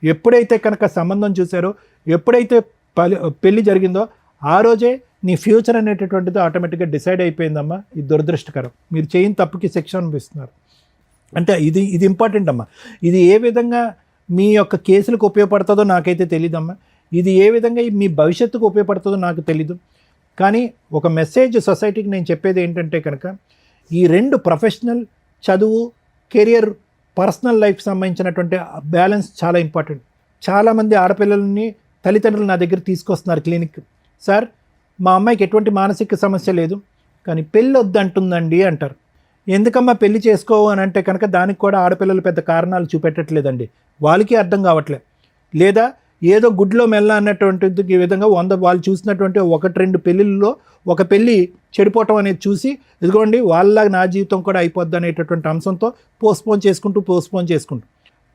ఎప్పుడైతే కనుక సంబంధం చూసారో, ఎప్పుడైతే పెళ్ళి జరిగిందో ఆ రోజే నీ ఫ్యూచర్ అనేటటువంటిది ఆటోమేటిక్గా డిసైడ్ అయిపోయిందమ్మా. ఇది దురదృష్టకరం. మీరు చేయని తప్పుకి శిక్ష అనిపిస్తున్నారు. అంటే ఇది ఇంపార్టెంట్ అమ్మా. ఇది ఏ విధంగా మీ యొక్క కేసులకు ఉపయోగపడుతుందో నాకైతే తెలియదమ్మా. ఇది ఏ విధంగా మీ భవిష్యత్తుకు ఉపయోగపడుతుందో నాకు తెలీదు. కానీ ఒక మెసేజ్ సొసైటీకి నేను చెప్పేది ఏంటంటే కనుక ఈ రెండు ప్రొఫెషనల్, చదువు, కెరియర్, పర్సనల్ లైఫ్ సంబంధించినటువంటి బ్యాలెన్స్ చాలా ఇంపార్టెంట్. చాలామంది ఆడపిల్లలని తల్లిదండ్రులు నా దగ్గర తీసుకొస్తున్నారు క్లినిక్. సార్ మా అమ్మాయికి ఎటువంటి మానసిక సమస్య లేదు కానీ పెళ్ళి వద్దంటుందండి అంటారు. ఎందుకమ్మా పెళ్లి చేసుకోవు అని అంటే కనుక దానికి కూడా ఆడపిల్లలు పెద్ద కారణాలు చూపెట్టట్లేదండి, వాళ్ళకి అర్థం కావట్లేదు. లేదా ఏదో గుడ్లో మెల్ల అన్నటువంటి ఈ విధంగా వాళ్ళు చూసినటువంటి 1-2 పెళ్ళిళ్ళలో ఒక పెళ్ళి చెడిపోవటం అనేది చూసి ఇదిగోండి వాళ్ళలాగా నా జీవితం కూడా అయిపోద్ది అనేటటువంటి అంశంతో పోస్ట్పోన్ చేసుకుంటూ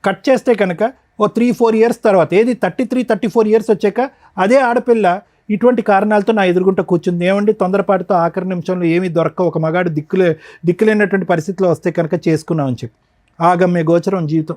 కట్ చేస్తే కనుక 3-4 ఇయర్స్ తర్వాత ఏది 33-34 ఇయర్స్ వచ్చాక అదే ఆడపిల్ల ఇటువంటి కారణాలతో నా ఎదురుగుంట కూర్చుంది. ఏమండి తొందరపాటుతో ఆఖరి నిమిషంలో ఏమీ దొరక్క ఒక మగాడు దిక్కులేనటువంటి పరిస్థితిలో వస్తే కనుక చేసుకున్నామని చెప్పి ఆగమ్య గోచరం జీవితం.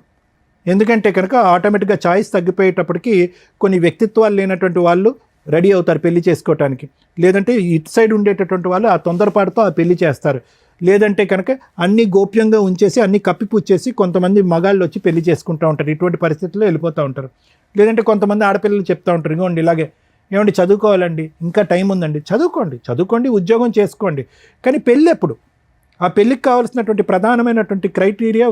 ఎందుకంటే కనుక ఆటోమేటిక్గా చాయిస్ తగ్గిపోయేటప్పటికి కొన్ని వ్యక్తిత్వాలు లేనటువంటి వాళ్ళు రెడీ అవుతారు పెళ్లి చేసుకోవటానికి. లేదంటే ఇటు సైడ్ ఉండేటటువంటి వాళ్ళు ఆ తొందరపాటుతో ఆ పెళ్లి చేస్తారు. లేదంటే కనుక అన్నీ గోప్యంగా ఉంచేసి అన్నీ కప్పిపుచ్చేసి కొంతమంది మగాళ్ళు వచ్చి పెళ్లి చేసుకుంటూ ఉంటారు. ఇటువంటి పరిస్థితుల్లో వెళ్ళిపోతూ ఉంటారు. లేదంటే కొంతమంది ఆడపిల్లలు చెప్తూ ఉంటారు, ఇగోండి ఇలాగే ఏమండి చదువుకోవాలండి, ఇంకా టైం ఉందండి, చదువుకోండి ఉద్యోగం చేసుకోండి, కానీ పెళ్ళి ఎప్పుడు? ఆ పెళ్ళికి కావాల్సినటువంటి ప్రధానమైనటువంటి క్రైటీరియా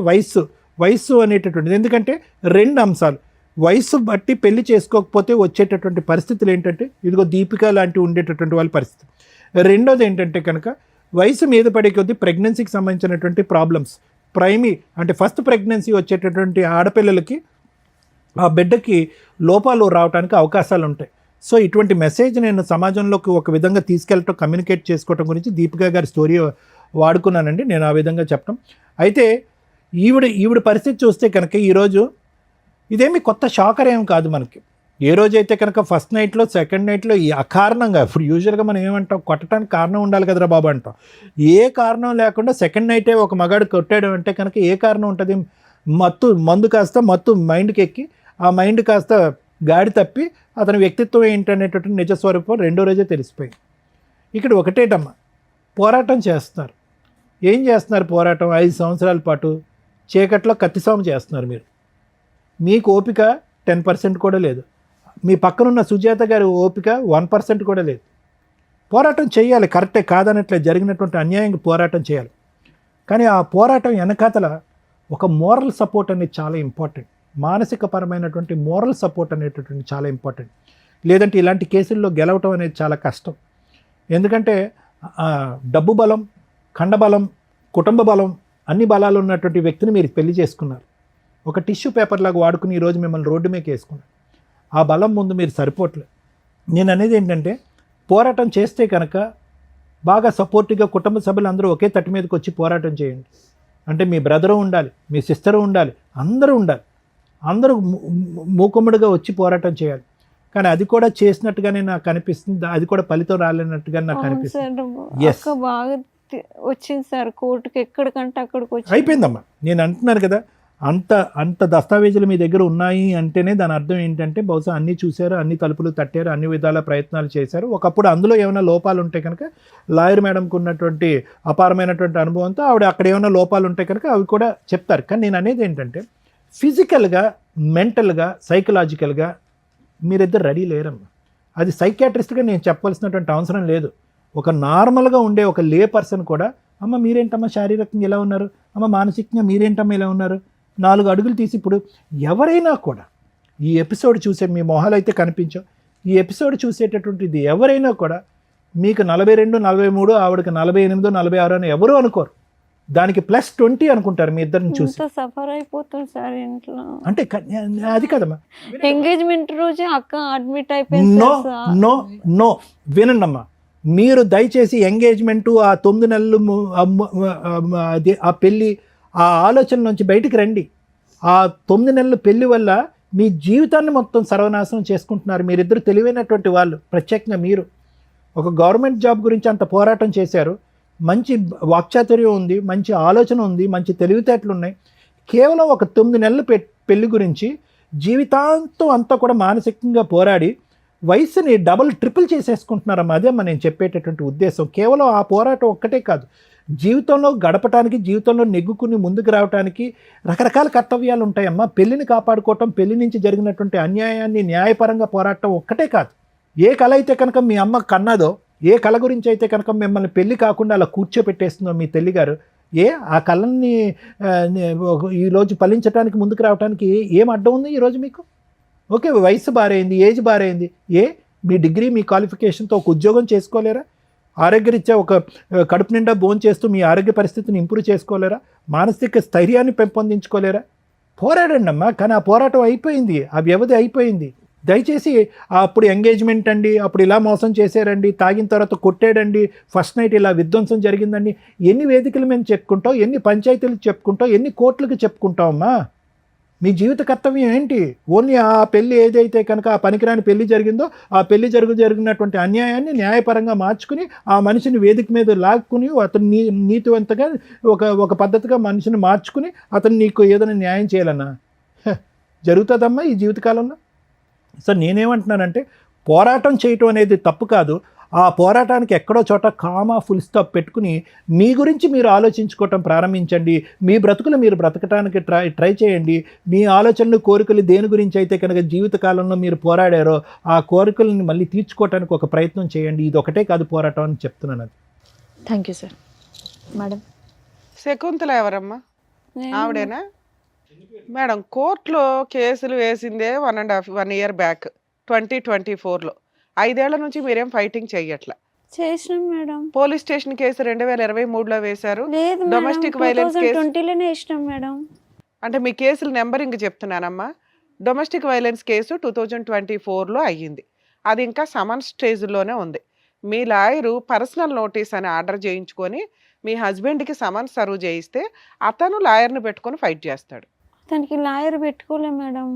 వయస్సు అనేటటువంటిది. ఎందుకంటే 2 అంశాలు, వయస్సు బట్టి పెళ్లి చేసుకోకపోతే వచ్చేటటువంటి పరిస్థితులు ఏంటంటే ఇదిగో దీపిక లాంటి ఉండేటటువంటి వాళ్ళ పరిస్థితి. రెండోది ఏంటంటే కనుక వయసు మీద పడే కొద్దీ ప్రెగ్నెన్సీకి సంబంధించినటువంటి ప్రాబ్లమ్స్, అంటే ఫస్ట్ ప్రెగ్నెన్సీ వచ్చేటటువంటి ఆడపిల్లలకి ఆ బిడ్డకి లోపాలు రావడానికి అవకాశాలు ఉంటాయి. సో ఇటువంటి మెసేజ్ నేను సమాజంలోకి ఒక విధంగా తీసుకెళ్ళటం, కమ్యూనికేట్ చేసుకోవటం గురించి దీపిక గారి స్టోరీ వాడుకున్నానండి నేను ఆ విధంగా చెప్పడం. అయితే ఈవిడ పరిస్థితి చూస్తే కనుక ఈరోజు ఇదేమి కొత్త షాకర్ ఏం కాదు మనకి. ఏ రోజైతే కనుక ఫస్ట్ నైట్లో, సెకండ్ నైట్లో అకారణంగా, ఇప్పుడు యూజువల్గా మనం ఏమంటాం, కొట్టడానికి కారణం ఉండాలి కదరా బాబు అంటాం. ఏ కారణం లేకుండా సెకండ్ నైటే ఒక మగాడు కొట్టాడు అంటే కనుక ఏ కారణం ఉంటుంది? మందు కాస్త మైండ్కి ఎక్కి ఆ మైండ్ కాస్త గాడి తప్పి అతని వ్యక్తిత్వం ఏంటనేటటువంటి నిజస్వరూపం రెండో రోజే తెలిసిపోయింది. ఇక్కడ ఒకటేటమ్మా, పోరాటం చేస్తున్నారు. ఏం చేస్తున్నారు పోరాటం? 5 సంవత్సరాల పాటు చీకట్లో కత్తిసాము చేస్తున్నారు మీరు. మీకు ఓపిక 10% కూడా లేదు. మీ పక్కనున్న సుజాత గారి ఓపిక 1% కూడా లేదు. పోరాటం చేయాలి, కరెక్టే కాదనట్లే, జరిగినటువంటి అన్యాయంగా పోరాటం చేయాలి. కానీ ఆ పోరాటం వెనకాతల ఒక మోరల్ సపోర్ట్ అనేది చాలా ఇంపార్టెంట్. మానసిక పరమైనటువంటి మోరల్ సపోర్ట్ అనేటటువంటి చాలా ఇంపార్టెంట్. లేదంటే ఇలాంటి కేసుల్లో గెలవటం అనేది చాలా కష్టం. ఎందుకంటే డబ్బు బలం, ఖండబలం, కుటుంబ బలం, అన్ని బలాలు ఉన్నటువంటి వ్యక్తిని మీరు పెళ్లి చేసుకున్నారు. ఒక టిష్యూ పేపర్ లాగా వాడుకుని ఈరోజు మిమ్మల్ని రోడ్డు మీద వేసుకున్నారు. ఆ బలం ముందు మీరు సరిపోవట్లేదు. నేను అనేది ఏంటంటే పోరాటం చేస్తే కనుక బాగా సపోర్టివ్గా కుటుంబ సభ్యులు అందరూ ఒకే తట్టు మీదకి వచ్చి పోరాటం చేయండి. అంటే మీ బ్రదరు ఉండాలి, మీ సిస్టరు ఉండాలి, అందరూ ఉండాలి. అందరూ మూకుమ్మడిగా వచ్చి పోరాటం చేయాలి. కానీ అది కూడా చేసినట్టుగానే నాకు అనిపిస్తుంది, అది కూడా ఫలితం రాలేనట్టుగా నాకు అనిపిస్తుంది. బాగా వచ్చింది సార్ కోర్టుకి, ఎక్కడికంటే అక్కడికి వచ్చి అయిపోయిందమ్మా. నేను అంటున్నాను కదా, అంత అంత దస్తావేజులు మీ దగ్గర ఉన్నాయి అంటేనే దాని అర్థం ఏంటంటే బహుశా అన్నీ చూశారు, అన్ని తలుపులు తట్టారు, అన్ని విధాల ప్రయత్నాలు చేశారు. ఒకప్పుడు అందులో ఏమైనా లోపాలు ఉంటే కనుక లాయర్ మేడంకు ఉన్నటువంటి అపారమైనటువంటి అనుభవంతో ఆవిడ అక్కడ ఏమైనా లోపాలు ఉంటే కనుక అవి కూడా చెప్తారు. కానీ నేను అనేది ఏంటంటే ఫిజికల్గా, మెంటల్గా, సైకలాజికల్గా మీరిద్దరు రెడీ లేరమ్మా. అది సైకియాట్రిస్ట్గా నేను చెప్పవలసినటువంటి అవసరం లేదు. ఒక నార్మల్గా ఉండే ఒక లే పర్సన్ కూడా అమ్మ మీరేంటమ్మా శారీరకంగా ఎలా ఉన్నారు, అమ్మ మానసికంగా మీరేంటమ్మా ఇలా ఉన్నారు, 4 అడుగులు తీసి ఇప్పుడు ఎవరైనా కూడా ఈ ఎపిసోడ్ చూసే, మీ మొహాలు అయితే కనిపించవు, ఈ ఎపిసోడ్ చూసేటటువంటిది ఎవరైనా కూడా మీకు 42, 43, ఆవిడకి 48, 46 అని ఎవరు అనుకోరు. దానికి +20 అనుకుంటారు మీ ఇద్దరిని చూసి. సఫర్ అయిపోతుంది సార్ ఇంట్లో. అంటే అది కదమ్మా. ఎంగేజ్మెంట్ రోజే అక్క అడ్మిట్ అయిపోయింది నో సార్. నో నో వినండమ్మా, మీరు దయచేసి ఎంగేజ్మెంటు, ఆ 9 నెలలు అది ఆ పెళ్ళి, ఆ ఆలోచన నుంచి బయటికి రండి. ఆ 9 నెలల పెళ్లి వల్ల మీ జీవితాన్ని మొత్తం సర్వనాశనం చేసుకుంటున్నారు. మీరిద్దరు తెలివైనటువంటి వాళ్ళు, ప్రత్యేకంగా మీరు ఒక గవర్నమెంట్ జాబ్ గురించి అంత పోరాటం చేశారు, మంచి వాక్చాతుర్యం ఉంది, మంచి ఆలోచన ఉంది, మంచి తెలివితేటలు ఉన్నాయి. కేవలం ఒక 9 నెలల పెళ్లి గురించి జీవితాంతం అంతా కూడా మానసికంగా పోరాడి వయసుని డబుల్ ట్రిపుల్ చేసేసుకుంటున్నారమ్మా. అదేమ్మా నేను చెప్పేటటువంటి ఉద్దేశం. కేవలం ఆ పోరాటం ఒక్కటే కాదు, జీవితంలో గడపటానికి, జీవితంలో నెగ్గుకుని ముందుకు రావడానికి రకరకాల కర్తవ్యాలు ఉంటాయమ్మా. పెళ్ళిని కాపాడుకోవటం, పెళ్లి నుంచి జరిగినటువంటి అన్యాయాన్ని న్యాయపరంగా పోరాటం ఒక్కటే కాదు. ఏ కళ అయితే కనుక మీ అమ్మ కన్నదో, ఏ కళ గురించి అయితే కనుక మిమ్మల్ని పెళ్లి కాకుండా అలా కూర్చోపెట్టేస్తుందో మీ తల్లిగారు, ఆ కళని ఈరోజు ఫలించడానికి ముందుకు రావడానికి ఏం అడ్డం ఉంది ఈరోజు మీకు? ఓకే, వయసు బారైంది, ఏజ్ బారైంది, మీ డిగ్రీ, మీ క్వాలిఫికేషన్తో ఒక ఉద్యోగం చేసుకోలేరా? ఆరోగ్యరీత్యా ఒక కడుపు నిండా భోంచేస్తూ మీ ఆరోగ్య పరిస్థితిని ఇంప్రూవ్ చేసుకోలేరా? మానసిక స్థైర్యాన్ని పెంపొందించుకోలేరా? పోరాడండి అమ్మా. కానీ ఆ పోరాటం అయిపోయింది, ఆ వ్యవధి అయిపోయింది. దయచేసి అప్పుడు ఎంగేజ్మెంట్ అండి, అప్పుడు ఇలా మోసం చేశారండి, తాగిన తర్వాత కొట్టాడండి, ఫస్ట్ నైట్ ఇలా విధ్వంసం జరిగిందండి, ఎన్ని వేదికలు మేము చెప్పుకుంటాం, ఎన్ని పంచాయతీలకు చెప్పుకుంటాం, ఎన్ని కోర్టులకు చెప్పుకుంటామమ్మా? మీ జీవిత కర్తవ్యం ఏంటి? ఓన్లీ ఆ పెళ్ళి ఏదైతే కనుక ఆ పనికిరాని పెళ్లి జరిగిందో, ఆ పెళ్లి జరిగినటువంటి అన్యాయాన్ని న్యాయపరంగా మార్చుకుని ఆ మనిషిని వేదిక మీద లాక్కుని అతను నీతివంతంగా ఒక పద్ధతిగా మనిషిని మార్చుకుని అతను నీకు ఏదైనా న్యాయం చేయాలన్నా జరుగుతుందమ్మా ఈ జీవితకాలంలో? సో నేనేమంటున్నానంటే పోరాటం చేయటం అనేది తప్పు కాదు. ఆ పోరాటానికి ఎక్కడో చోట కామా, ఫుల్ స్టాప్ పెట్టుకుని మీ గురించి మీరు ఆలోచించుకోవటం ప్రారంభించండి. మీ బ్రతుకులు మీరు బ్రతకటానికి ట్రై చేయండి. మీ ఆలోచనలు, కోరికలు దేని గురించి అయితే కనుక జీవితకాలంలో మీరు పోరాడారో ఆ కోరికలను మళ్ళీ తీర్చుకోవటానికి ఒక ప్రయత్నం చేయండి. ఇది ఒకటే కాదు పోరాటం అని చెప్తున్నాను. అది. Thank you sir. Madam, Shakuntala ఎవరమ్మా? ఆవిడేనా? మేడం, కోర్టులో కేసులు వేసిందే 1.5 year బ్యాక్, 2024లో. 5 ఏళ్ల నుంచి మీరేం ఫైటింగ్ చెయ్యట్లా. చేసినాం మేడం. పోలీస్ స్టేషన్ కేసు 2023లో వేశారు. లేదు డొమెస్టిక్ వైలెన్స్ కేసు 2020లోనే వేసినాం మేడం. అంటే మీ కేసుల నెంబరింగ్ చెప్తున్నానమ్మా. డొమెస్టిక్ వైలెన్స్ కేసు 2024లో అయ్యింది. అది ఇంకా సమన్ స్టేజ్లోనే ఉంది. మీ లాయరు పర్సనల్ నోటీస్ అని ఆర్డర్ చేయించుకొని మీ హస్బెండ్కి సమన్ సర్వ్ చేయిస్తే అతను లాయర్ని పెట్టుకొని ఫైట్ చేస్తాడు. తనకి లాయర్ పెట్టుకోలే మేడం.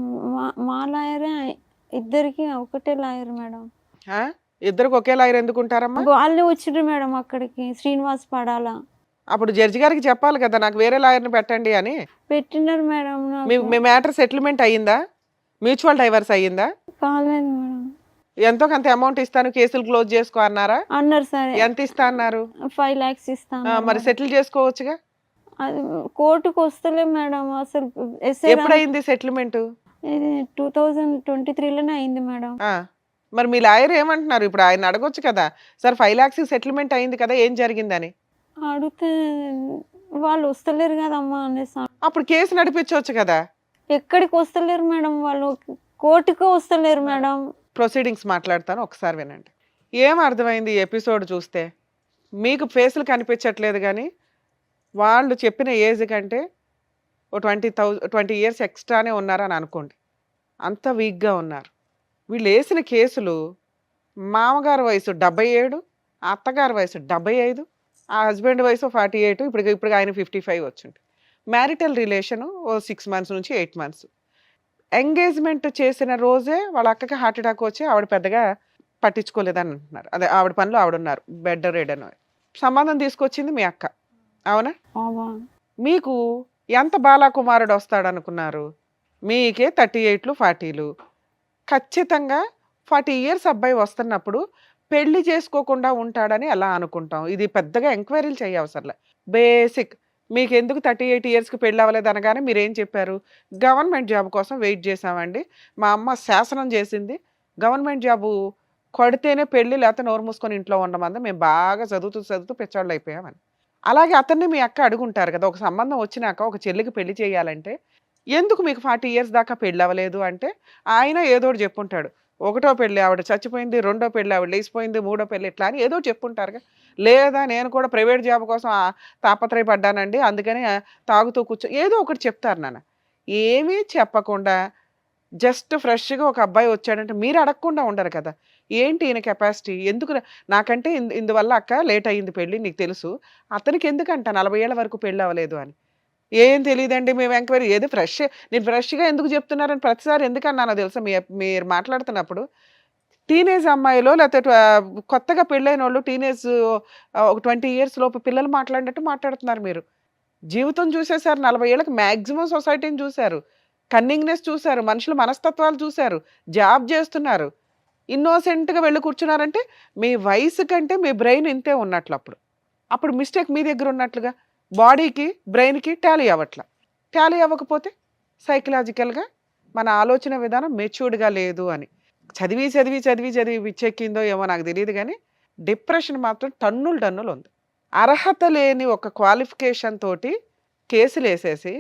మా లాయరే ఇద్దరికి ఒకటే లాయర్ మేడం. ఇద్దరికి ఒకే లాయర్ ఎందుకు ఉంటారమ్మా? వాళ్ళే వచ్చిండ్రు మేడం అక్కడికి, శ్రీనివాస్ పడాల. అప్పుడు జడ్జి గారికి చెప్పాలి కదా, నాకు వేరే లాయర్ని పెట్టండి అని. పెట్టినారు మేడం. మీ మ్యాటర్ సెటిల్మెంట్ అయ్యిందా? మ్యూచువల్ డైవర్స్ అయ్యిందా? కాలేదు మేడం. ఎంతో కొంత అమౌంట్ ఇస్తాను, కేసులు క్లోజ్ చేసుకో అన్నారా? అన్నారు. సరే, ఎంత ఇస్తా అన్నారు? 5 lakhs ఇస్తాను. మరి సెటిల్ చేసుకోవచ్చుగా. అది కోర్టుకు వస్తలే మేడం. అసలు ఎప్పుడైంది సెటిల్మెంట్? 2023లోనే అయింది మేడం. మరి మీ లాయర్ ఏమంటున్నారు? ఇప్పుడు ఆయన అడగొచ్చు కదా, సార్ 5 lakhs సెటిల్మెంట్ అయింది కదా, ఏం జరిగిందని అడిగితే వాళ్ళు వస్తలేరు కదమ్మా అనేసి. అప్పుడు కేసు నడిపించవచ్చు కదా. ఎక్కడికి వస్తలేరు మేడం, వాళ్ళు కోర్టుకు వస్తలేరు మేడం. ప్రొసీడింగ్స్ మాట్లాడతాను, ఒకసారి వినండి. ఏం అర్థమైంది ఈ ఎపిసోడ్ చూస్తే? మీకు ఫేసులు కనిపించట్లేదు, కానీ వాళ్ళు చెప్పిన ఏజ్ కంటే 20 years ఎక్స్ట్రానే ఉన్నారని అనుకోండి. అంత వీక్గా ఉన్నారు. వీళ్ళు వేసిన కేసులు మామగారు వయసు 77, అత్తగారి వయసు 75, ఆ హస్బెండ్ వయసు 48, ఇప్పుడు ఆయన 55 వచ్చింది. మ్యారిటల్ రిలేషను 6 months నుంచి 8 months. ఎంగేజ్మెంట్ చేసిన రోజే వాళ్ళ అక్కకి హార్ట్ అటాక్ వచ్చి ఆవిడ పెద్దగా పట్టించుకోలేదని అంటున్నారు. అదే ఆవిడ పనిలో ఆవిడ ఉన్నారు, బెడ్ రెడ్ అని. సంబంధం తీసుకొచ్చింది మీ అక్క, అవునా? అవునా. మీకు ఎంత బాలాకుమారుడు వస్తాడనుకున్నారు? మీకే 38లు, 40లు. ఖచ్చితంగా 40 ఇయర్స్ అబ్బాయి వస్తున్నప్పుడు పెళ్లి చేసుకోకుండా ఉంటాడని ఎలా అనుకుంటాం? ఇది పెద్దగా ఎంక్వైరీలు చేయవసరలే. బేసిక్ మీకెందుకు 38 ఇయర్స్‌కి పెళ్లి అవ్వలేదు అనగానే మీరేం చెప్పారు? గవర్నమెంట్ జాబ్ కోసం వెయిట్ చేశామండి. మా అమ్మ శాసనం చేసింది. గవర్నమెంట్ జాబు కొడితేనే పెళ్లి లేకపోతే నోరు మూసుకొని ఇంట్లో ఉండమంది. మేము బాగా చదువుతూ చదువుతూ పిచ్చోళ్ళయిపోయామని. అలాగే అతన్ని మీ అక్క అడుగుంటారు కదా! ఒక సంబంధం వచ్చినాక ఒక చెల్లికి పెళ్లి చేయాలంటే, ఎందుకు మీకు 40 ఇయర్స్ దాకా పెళ్లవ్వలేదు అంటే, ఆయన ఏదో ఒకటి చెప్పుంటాడు. ఒకటో పెళ్లి ఆవిడ చచ్చిపోయింది, రెండో పెళ్లి ఆవిడ లేచిపోయింది, మూడో పెళ్లి ఇట్లా అని ఏదో ఒకటి చెప్పుంటారుగా. లేదా నేను కూడా ప్రైవేట్ జాబ్ కోసం తాపత్రయపడ్డానండి. అందుకని తాగుతూ ఏదో ఒకటి చెప్తారు నాన్న. ఏమీ చెప్పకుండా జస్ట్ ఫ్రెష్‌గా ఒక అబ్బాయి వచ్చాడంటే మీరు అడగకుండా ఉండరు కదా! ఏంటి ఈయన కెపాసిటీ? ఎందుకు నాకంటే ఇందువల్ల అక్క లేట్ అయింది పెళ్లి నీకు తెలుసు. అతనికి ఎందుకంట 40 ఏళ్ల వరకు పెళ్లవ్వలేదు అని. ఏం తెలీదండి మేము ఎంక్వైరీ ఏదో నేను ఫ్రెష్‌గా ఎందుకు చెప్తున్నారని ప్రతిసారి ఎందుకన్నానో తెలుసా మీరు మాట్లాడుతున్నప్పుడు? టీనేజ్ అమ్మాయిలో లేతే కొత్తగా పెళ్ళైనోళ్ళు ఒక 20 ఇయర్స్ లోపు పిల్లలు మాట్లాడినట్టు మాట్లాడుతున్నారు మీరు. జీవితం చూసేసారు 40 ఏళ్ళకి మాక్సిమం సొసైటీని చూసారు. కన్నింగ్‌నెస్ చూసారు. మనుషుల మనస్తత్వాలు చూసారు. జాబ్ చేస్తున్నారు. ఇన్నోసెంట్‌గా వెళ్లి కూర్చున్నారంటే మీ వయసు కంటే మీ బ్రెయిన్ ఇంతే ఉన్నట్లప్పుడు. అప్పుడు మిస్టేక్ మీ దగ్గర ఉన్నట్లుగా. బాడీకి, బ్రెయిన్‌కి టాలీ అవ్వట్ల. టాలీ అవ్వకపోతే సైకలాజికల్‌గా మన ఆలోచన విధానం మెచ్యూర్డ్‌గా లేదు అని. చదివి, చదివి, చదివి, చదివి పిచ్చెక్కిందో ఏమో నాకు తెలీదు గానీ, డిప్రెషన్ మాత్రం టన్నులు టన్నులుంది. అర్హత లేని ఒక క్వాలిఫికేషన్ తోటి కేసులేసేసి,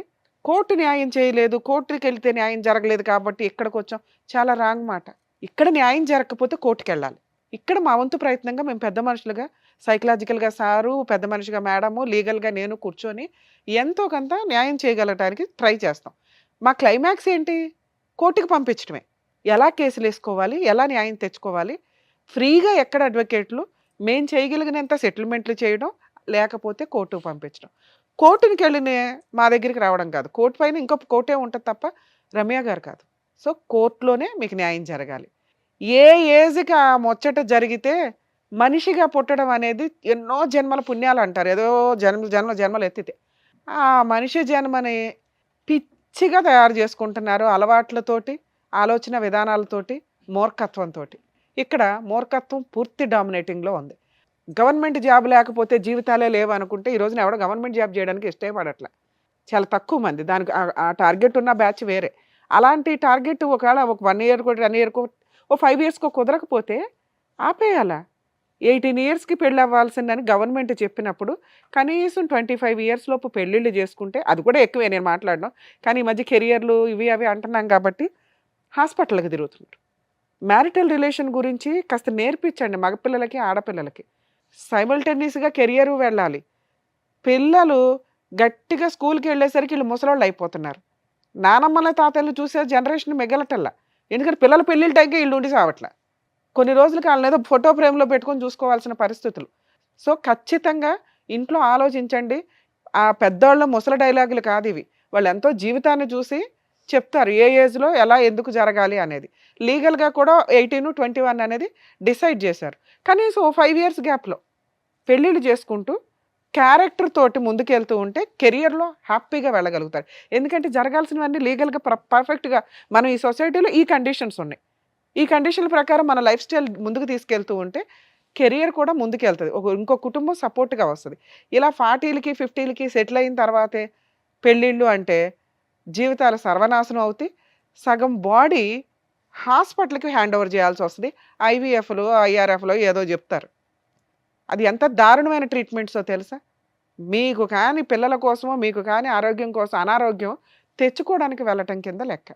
కోర్టు న్యాయం చేయలేదు, కోర్టుకెళ్తే న్యాయం జరగలేదు కాబట్టి ఇక్కడికొచ్చాం. చాలా రాంగ్ మాట. ఇక్కడ న్యాయం జరగకపోతే కోర్టుకెళ్ళాలి. ఇక్కడ మా వంతు ప్రయత్నంగా మేము పెద్ద మనుషులుగా సైకలాజికల్‌గా సారు, పెద్ద మనిషిగా మేడము, లీగల్‌గా నేను కూర్చొని ఎంతో కొంత న్యాయం చేయగలగటానికి ట్రై చేస్తాం. మా క్లైమాక్స్ ఏంటి? కోర్టుకి పంపించడమే. ఎలా కేసులేసుకోవాలి? ఎలా న్యాయం తెచ్చుకోవాలి? ఫ్రీగా ఎక్కడ అడ్వకేట్లు మేము చేయగలిగినంత సెటిల్మెంట్లు చేయడం, లేకపోతే కోర్టుకు పంపించడం. కోర్టునికెళ్ళినే మా దగ్గరికి రావడం కాదు. కోర్టు పైన ఇంకో కోర్టే ఉంటది తప్ప రమ్య గారు కాదు. సో, కోర్టులోనే మీకు న్యాయం జరగాలి. ఏ ఏజ్‌కి ఆ ముచ్చట జరిగితే మనిషిగా పుట్టడం అనేది ఎన్నో జన్మల పుణ్యాలంటారు. ఏదో జన్మలు ఎత్తితే. ఆ మనిషి జన్మని పిచ్చిగా తయారు చేసుకుంటున్నారు అలవాట్లతోటి, ఆలోచన విధానాలతోటి, మూర్ఖత్వంతోటి. ఇక్కడ మూర్ఖత్వం పూర్తి డామినేటింగ్‌లో ఉంది. గవర్నమెంట్ జాబ్ లేకపోతే జీవితాలే లేవనుకుంటే ఈ రోజున ఎవడో గవర్నమెంట్ జాబ్ చేయడానికి ఇష్టపడట్ల. చాలా తక్కువ మంది. దానికి ఆ టార్గెట్ ఉన్న బ్యాచ్ వేరే. అలాంటి టార్గెట్ ఒకవేళ ఒక 1 ఇయర్‌కో, 10 ఇయర్‌కో, ఓ 5 ఇయర్స్‌కో కుదరకపోతే ఆపేయాలా? 18 ఇయర్స్‌కి పెళ్ళవ్వాల్సిందని గవర్నమెంట్ చెప్పినప్పుడు కనీసం 25 ఇయర్స్ లోపు పెళ్ళిళ్ళు చేసుకుంటే అది కూడా ఎక్కువే నేను మాట్లాడను. కానీ ఈ మధ్య కెరియర్‌లు ఇవి అవి అంటున్నాం కాబట్టి హాస్పిటల్‌కి తిరుగుతున్నారు. మ్యారిటల్ రిలేషన్ గురించి కాస్త నేర్పించండి మగపిల్లలకి, ఆడపిల్లలకి. సైమల్టేనియస్‌గా కెరియరు వెళ్ళాలి. పిల్లలు గట్టిగా స్కూల్‌కి వెళ్ళేసరికి వీళ్ళు ముసలోళ్ళు అయిపోతున్నారు. నానమ్మల, తాతయ్యలు చూసే జనరేషన్ మిగలటల్లా. ఎందుకంటే పిల్లల పెళ్ళిళ్ళ టైంకే వీళ్ళు ఉండి సావట్ల. కొన్ని రోజులకి వాళ్ళని ఏదో ఫోటో ఫ్రేమ్‌లో పెట్టుకొని చూసుకోవాల్సిన పరిస్థితులు. సో, ఖచ్చితంగా ఇంట్లో ఆలోచించండి. ఆ పెద్దోళ్ళ ముసలి డైలాగులు కాదివి. వాళ్ళెంతో జీవితాన్ని చూసి చెప్తారు. ఏ ఏజ్‌లో ఎలా ఎందుకు జరగాలి అనేది. లీగల్‌గా కూడా 18, 21 అనేది డిసైడ్ చేశారు. కనీసం ఓ 5 ఇయర్స్ గ్యాప్‌లో పెళ్ళిళ్ళు చేసుకుంటూ క్యారెక్టర్ తోటి ముందుకెళ్తూ ఉంటే కెరియర్‌లో హ్యాపీగా వెళ్ళగలుగుతారు. ఎందుకంటే జరగాల్సినవన్నీ లీగల్‌గా పర్ఫెక్ట్‌గా మనం ఈ సొసైటీలో ఈ కండిషన్స్ ఉన్నాయి. ఈ కండిషన్ల ప్రకారం మన లైఫ్ స్టైల్ ముందుకు తీసుకెళ్తూ ఉంటే కెరియర్ కూడా ముందుకెళ్తది. ఇంకో కుటుంబం సపోర్ట్‌గా వస్తది. ఇలా 40లకి, 50లకి సెటిల్ అయిన తర్వాతే పెళ్ళిళ్ళు అంటే జీవితాలు సర్వనాశనం అవుతాయి. సగం బాడీ హాస్పిటల్‌కి హ్యాండ్ ఓవర్ చేయాల్సొస్తది. ఐవీఎఫ్‌లు, ఐఆర్ఎఫ్‌లు ఏదో చెప్తారు. అది ఎంత దారుణమైన ట్రీట్మెంట్సో తెలుసా? మీకు కానీ పిల్లల కోసమో, మీకు కానీ ఆరోగ్యం కోసం అనారోగ్యం తెచ్చుకోవడానికి వెళ్ళటం కింద లెక్క.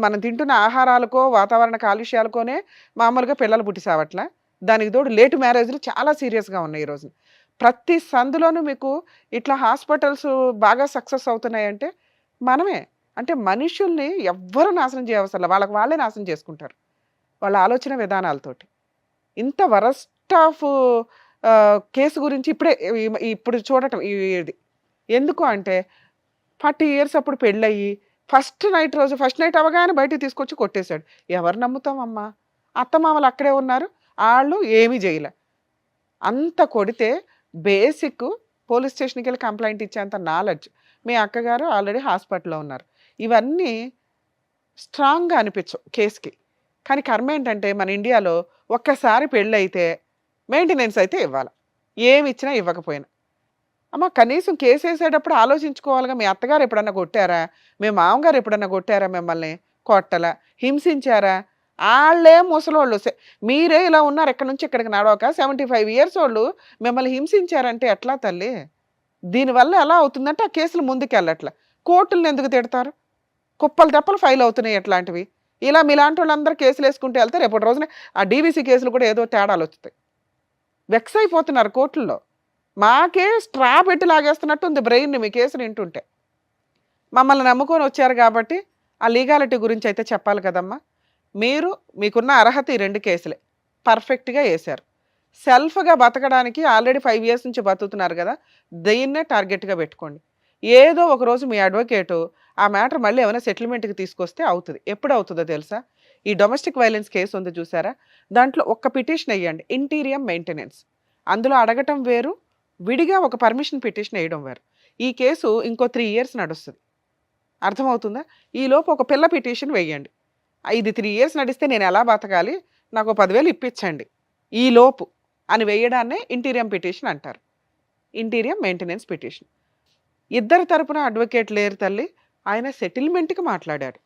మనం తింటున్న ఆహారాలకో, వాతావరణ కాలుష్యాలకోనే మామూలుగా పిల్లలు పుట్టి సావట్ల. దానికి తోడు లేట్ మ్యారేజ్‌లు చాలా సీరియస్‌గా ఉన్నాయి ఈ రోజున. ప్రతి సందులోనూ మీకు ఇట్లా హాస్పిటల్స్ బాగా సక్సెస్ అవుతున్నాయంటే మనమే. అంటే మనుషుల్ని ఎవ్వరు నాశనం చేయవసరల. వాళ్ళకి వాళ్ళే నాశనం చేసుకుంటారు. వాళ్ళ ఆలోచన విధానాలతోటి. ఇంత వరస్ట్ ఆఫ్ కేసు గురించి ఇప్పుడు చూడటం ఇది. ఎందుకు అంటే 40 ఇయర్స్ అప్పుడు పెళ్ళయ్యి ఫస్ట్ నైట్ అవ్వగానే బయటికి తీసుకొచ్చి కొట్టేశాడు. ఎవరు నమ్ముతామమ్మా? అత్తమామలు అక్కడే ఉన్నారు. ఆళ్ళు ఏమీ చేయలే. అంత కొడితే బేసిక్ పోలీస్ స్టేషన్కి వెళ్ళి కంప్లైంట్ ఇచ్చేంత నాలెడ్జ్. మీ అక్కగారు ఆల్రెడీ హాస్పిటల్లో ఉన్నారు. ఇవన్నీ స్ట్రాంగ్గా అనిపించవు కేసుకి. కానీ కర్మ ఏంటంటే మన ఇండియాలో ఒక్కసారి పెళ్ళి అయితే మెయింటెనెన్స్ అయితే ఇవ్వాలి, ఏమి ఇచ్చినా ఇవ్వకపోయినా. అమ్మ కనీసం కేసు వేసేటప్పుడు ఆలోచించుకోవాలిగా. మీ అత్తగారు ఎప్పుడన్నా కొట్టారా, మీ మామగారు ఎప్పుడన్నా కొట్టారా, మిమ్మల్ని కొట్టలా, హింసించారా? వాళ్ళే ముసలోళ్ళు, మీరే ఇలా ఉన్నారు ఎక్కడి నుంచి ఇక్కడికి నడవక 75 years వాళ్ళు మిమ్మల్ని హింసించారంటే ఎట్లా తల్లి? దీనివల్ల ఎలా అవుతుందంటే ఆ కేసులు ముందుకు వెళ్ళట్లా. కోర్టులను ఎందుకు తిడతారు? కుప్పలు తెప్పలు ఫైల్ అవుతున్నాయి ఎట్లాంటివి. ఇలా మీలాంటి వాళ్ళందరూ కేసులు వేసుకుంటూ వెళ్తే రేపటి రోజున ఆ డీవీసీ కేసులు కూడా ఏదో తేడాలు వస్తాయి. వెక్స్ అయిపోతున్నారు కోర్టుల్లో. మాకే స్ట్రా పెట్టి లాగేస్తున్నట్టు ఉంది బ్రెయిన్ని మీ కేసులు వింటుంటే. మమ్మల్ని నమ్ముకొని వచ్చారు కాబట్టి ఆ లీగాలిటీ గురించి అయితే చెప్పాలి కదమ్మా. మీకున్న అర్హత ఈ 2 కేసులే పర్ఫెక్ట్గా వేశారు. సెల్ఫ్గా బతకడానికి ఆల్రెడీ 5 years నుంచి బతుకుతున్నారు కదా, దీన్నే టార్గెట్గా పెట్టుకోండి. ఏదో ఒకరోజు మీ అడ్వకేటు ఆ మ్యాటర్ మళ్ళీ ఏమైనా సెటిల్మెంట్కి తీసుకొస్తే అవుతుంది. ఎప్పుడు అవుతుందో తెలుసా? ఈ డొమెస్టిక్ వైలెన్స్ కేసు ఉంది చూసారా, దాంట్లో ఒక్క పిటిషన్ వేయండి, ఇంటీరియం మెయింటెనెన్స్. అందులో అడగటం వేరు, విడిగా ఒక పర్మిషన్ పిటిషన్ వేయడం వేరు. ఈ కేసు ఇంకో 3 years నడుస్తుంది. అర్థమవుతుందా? ఈలోపు ఒక పిల్ల పిటిషన్ వేయండి. ఇది 3 years నడిస్తే నేను ఎలా బతకాలి, నాకు 10,000 ఇప్పించండి ఈలోపు అని వేయడాన్నే ఇంటీరియం పిటిషన్ అంటారు. Interim maintenance petition. ఇద్దరి తరపున అడ్వకేట్ లేరు తల్లి. ఆయన సెటిల్మెంట్కి మాట్లాడాడు.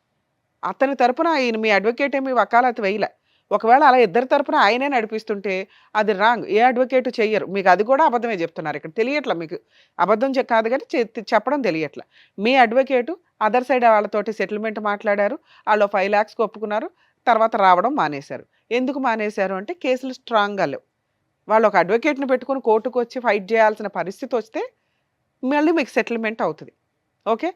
అతని తరపున ఆయన మీ అడ్వకేట్ ఏమి వకాలత్ వేయలే. ఒకవేళ అలా ఇద్దరి తరపున ఆయనే నడిపిస్తుంటే అది రాంగ్. ఏ అడ్వకేట్ చెయ్యరు. మీకు అది కూడా అబద్ధమే చెప్తున్నారు. ఇక్కడ తెలియట్లా మీకు. అబద్ధం కాదు కానీ చెప్పడం తెలియట్లా. మీ అడ్వకేటు అదర్ సైడ్ వాళ్ళతోటి సెటిల్మెంట్ మాట్లాడారు. వాళ్ళు 5 lakhs ఒప్పుకున్నారు. తర్వాత రావడం మానేశారు. ఎందుకు మానేశారు అంటే కేసులు స్ట్రాంగ్గా లేవు. వాళ్ళు ఒక అడ్వకేట్ని పెట్టుకుని కోర్టుకు వచ్చి ఫైట్ చేయాల్సిన పరిస్థితి వస్తే మళ్ళీ మీకు సెటిల్మెంట్ అవుతుంది. ఓకే,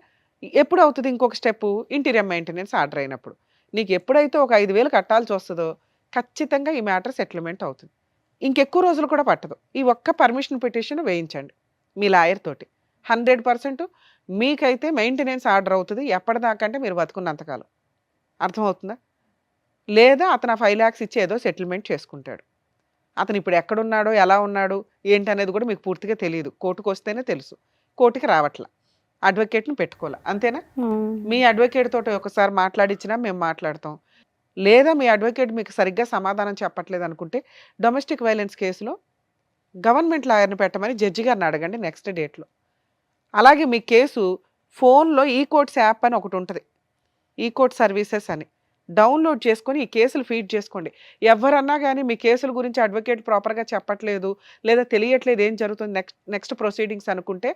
ఎప్పుడు అవుతుంది? ఇంకొక స్టెప్ ఇంటీరియం మెయింటెనెన్స్ ఆర్డర్ అయినప్పుడు. నీకు ఎప్పుడైతే ఒక 5,000 కట్టాల్సి వస్తుందో ఖచ్చితంగా ఈ మ్యాటర్ సెటిల్మెంట్ అవుతుంది. ఇంకెక్కువ రోజులు కూడా పట్టదు. ఈ ఒక్క పర్మిషన్ పిటిషన్ వేయించండి మీ లాయర్ తోటి. 100% మీకైతే మెయింటెనెన్స్ ఆర్డర్ అవుతుంది. ఎప్పటిదాకా అంటే మీరు బతుకున్నంతకాలం. అర్థమవుతుందా? లేదా అతను 5 lakhs ఇచ్చి ఏదో సెటిల్మెంట్ చేసుకుంటాడు. అతను ఇప్పుడు ఎక్కడున్నాడో, ఎలా ఉన్నాడు, ఏంటనేది కూడా మీకు పూర్తిగా తెలియదు. కోర్టుకు వస్తేనే తెలుసు. కోర్టుకి రావట్లా, అడ్వకేట్ని పెట్టుకోవాలి. అంతేనా? మీ అడ్వకేట్ తోటి ఒకసారి మాట్లాడించినా మేము మాట్లాడతాం. లేదా మీ అడ్వకేట్ మీకు సరిగ్గా సమాధానం చెప్పట్లేదు అనుకుంటే డొమెస్టిక్ వైలెన్స్ కేసులో గవర్నమెంట్ లాయర్ని పెట్టమని జడ్జి గారిని అడగండి నెక్స్ట్ డేట్లో. అలాగే మీ కేసు ఫోన్లో ఈ కోర్ట్స్ యాప్ అని ఒకటి ఉంటుంది, ఈ కోర్ట్ సర్వీసెస్ అని డౌన్లోడ్ చేసుకొని ఈ కేసులు ఫీడ్ చేసుకోండి. ఎవరన్నా కానీ మీ కేసుల గురించి అడ్వకేట్ ప్రాపర్గా చెప్పట్లేదు లేదా తెలియట్లేదు ఏం జరుగుతుంది నెక్స్ట్ ప్రొసీడింగ్స్ అనుకుంటే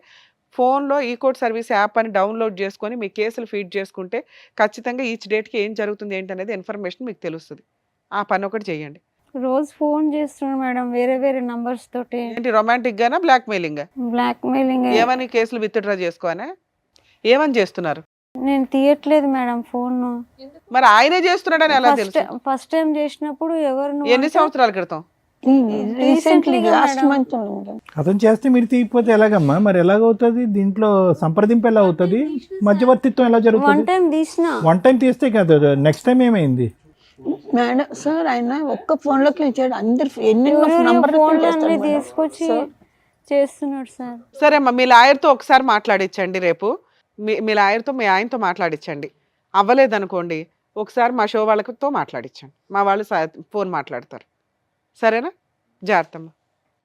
ఫోన్లో ఈ కోర్ట్ సర్వీస్ యాప్ అని డౌన్లోడ్ చేసుకొని మీ కేసులు ఫీడ్ చేసుకుంటే ఖచ్చితంగా ఈచ్ డేట్కి ఏం జరుగుతుంది ఏంటనేది ఇన్ఫర్మేషన్ మీకు తెలుస్తుంది. ఆ పని ఒకటి చేయండి. రోజు ఫోన్ చేస్తున్నాడు మేడం, వేరే వేరే నంబర్స్ తోటి. ఏంటి, రొమాంటిక్ గానా బ్లాక్ మెయిలింగ్? Blackmailing. ఏమని కేసులు విత్డ్రా చేసుకోనా? ఏమని చేస్తున్నారు? నేను తీయట్లేదు మేడం ఫోన్. మరి ఆయనే చేస్తున్నాడని ఎలా తెలుసు? ఫస్ట్ టైం చేసినప్పుడు ఎవరు ఎన్ని సంవత్సరాల క్రితం? Recently last month. అతను చేస్తే మీరు తీయకపోతే ఎలాగమ్మా? మరి ఎలాగవుతుంది? దీంట్లో సంప్రదింపు ఎలా అవుతుంది? మధ్యవర్తిత్వం ఎలా వన్ జరుగుతుంది? టైం తీసిన. వన్ టైం తీస్తే కాదు, నెక్స్ట్ టైం ఏమైంది? మేడం సార్ ఆయన ఒక్క ఫోన్ లోకి ఇచ్చాడు, అందరు ఎన్నెన్నో నంబర్ తీసుకొచ్చి చేస్తున్నాడు సార్. సరే అమ్మా, మీ లాయర్తో ఒకసారి మాట్లాడించండి. రేపు మీ లాయర్తో మీ ఆయనతో మాట్లాడించండి. అవ్వలేదనుకోండి ఒకసారి మా షో వాళ్ళతో మాట్లాడించండి. మా వాళ్ళు ఫోన్ మాట్లాడతారు. సరేనా? జాగ్రత్తమ్మా.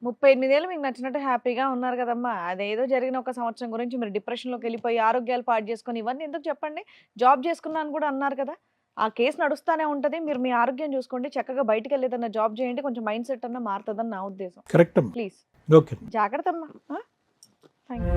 38 ఏళ్ళు మీకు నచ్చినట్టు హ్యాపీగా ఉన్నారు కదమ్మా. అదేదో జరిగిన ఒక సంవత్సరం గురించి మీరు డిప్రెషన్లోకి వెళ్ళిపోయి ఆరోగ్యాలు పాడు చేసుకొని ఇవన్నీ ఎందుకు చెప్పండి? జాబ్ చేసుకున్నాను కూడా అన్నారు కదా, ఆ కేసు నడుస్తూనే ఉంటుంది. మీరు మీ ఆరోగ్యం చూసుకోండి, చక్కగా బయటికి వెళ్ళి ఏదన్నా జాబ్ చేయండి, కొంచెం మైండ్ సెట్ అన్న మారుతుందని నా ఉద్దేశం. కరెక్ట్ అమ్మా. ప్లీజ్ ఓకే, జాగ్రత్త అమ్మా. Thank you.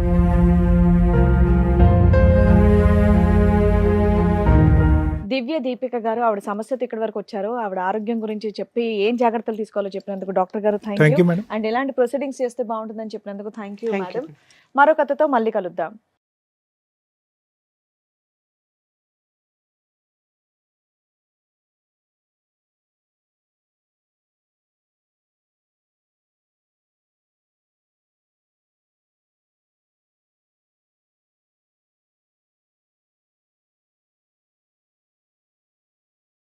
దివ్య దీపిక గారు ఆవిడ సమస్యతో ఇక్కడి వరకు వచ్చారు. ఆవిడ ఆరోగ్యం గురించి చెప్పి ఏం జాగ్రత్తలు తీసుకోవాలో చెప్పినందుకు డాక్టర్ గారు థ్యాంక్ యూ. మేడం. అండ్ ఎలాంటి ప్రొసీడింగ్స్ చేస్తే బాగుంటుందని చెప్పినందుకు థ్యాంక్ యూ మేడం. మరో కథతో మళ్ళీ కలుద్దాం.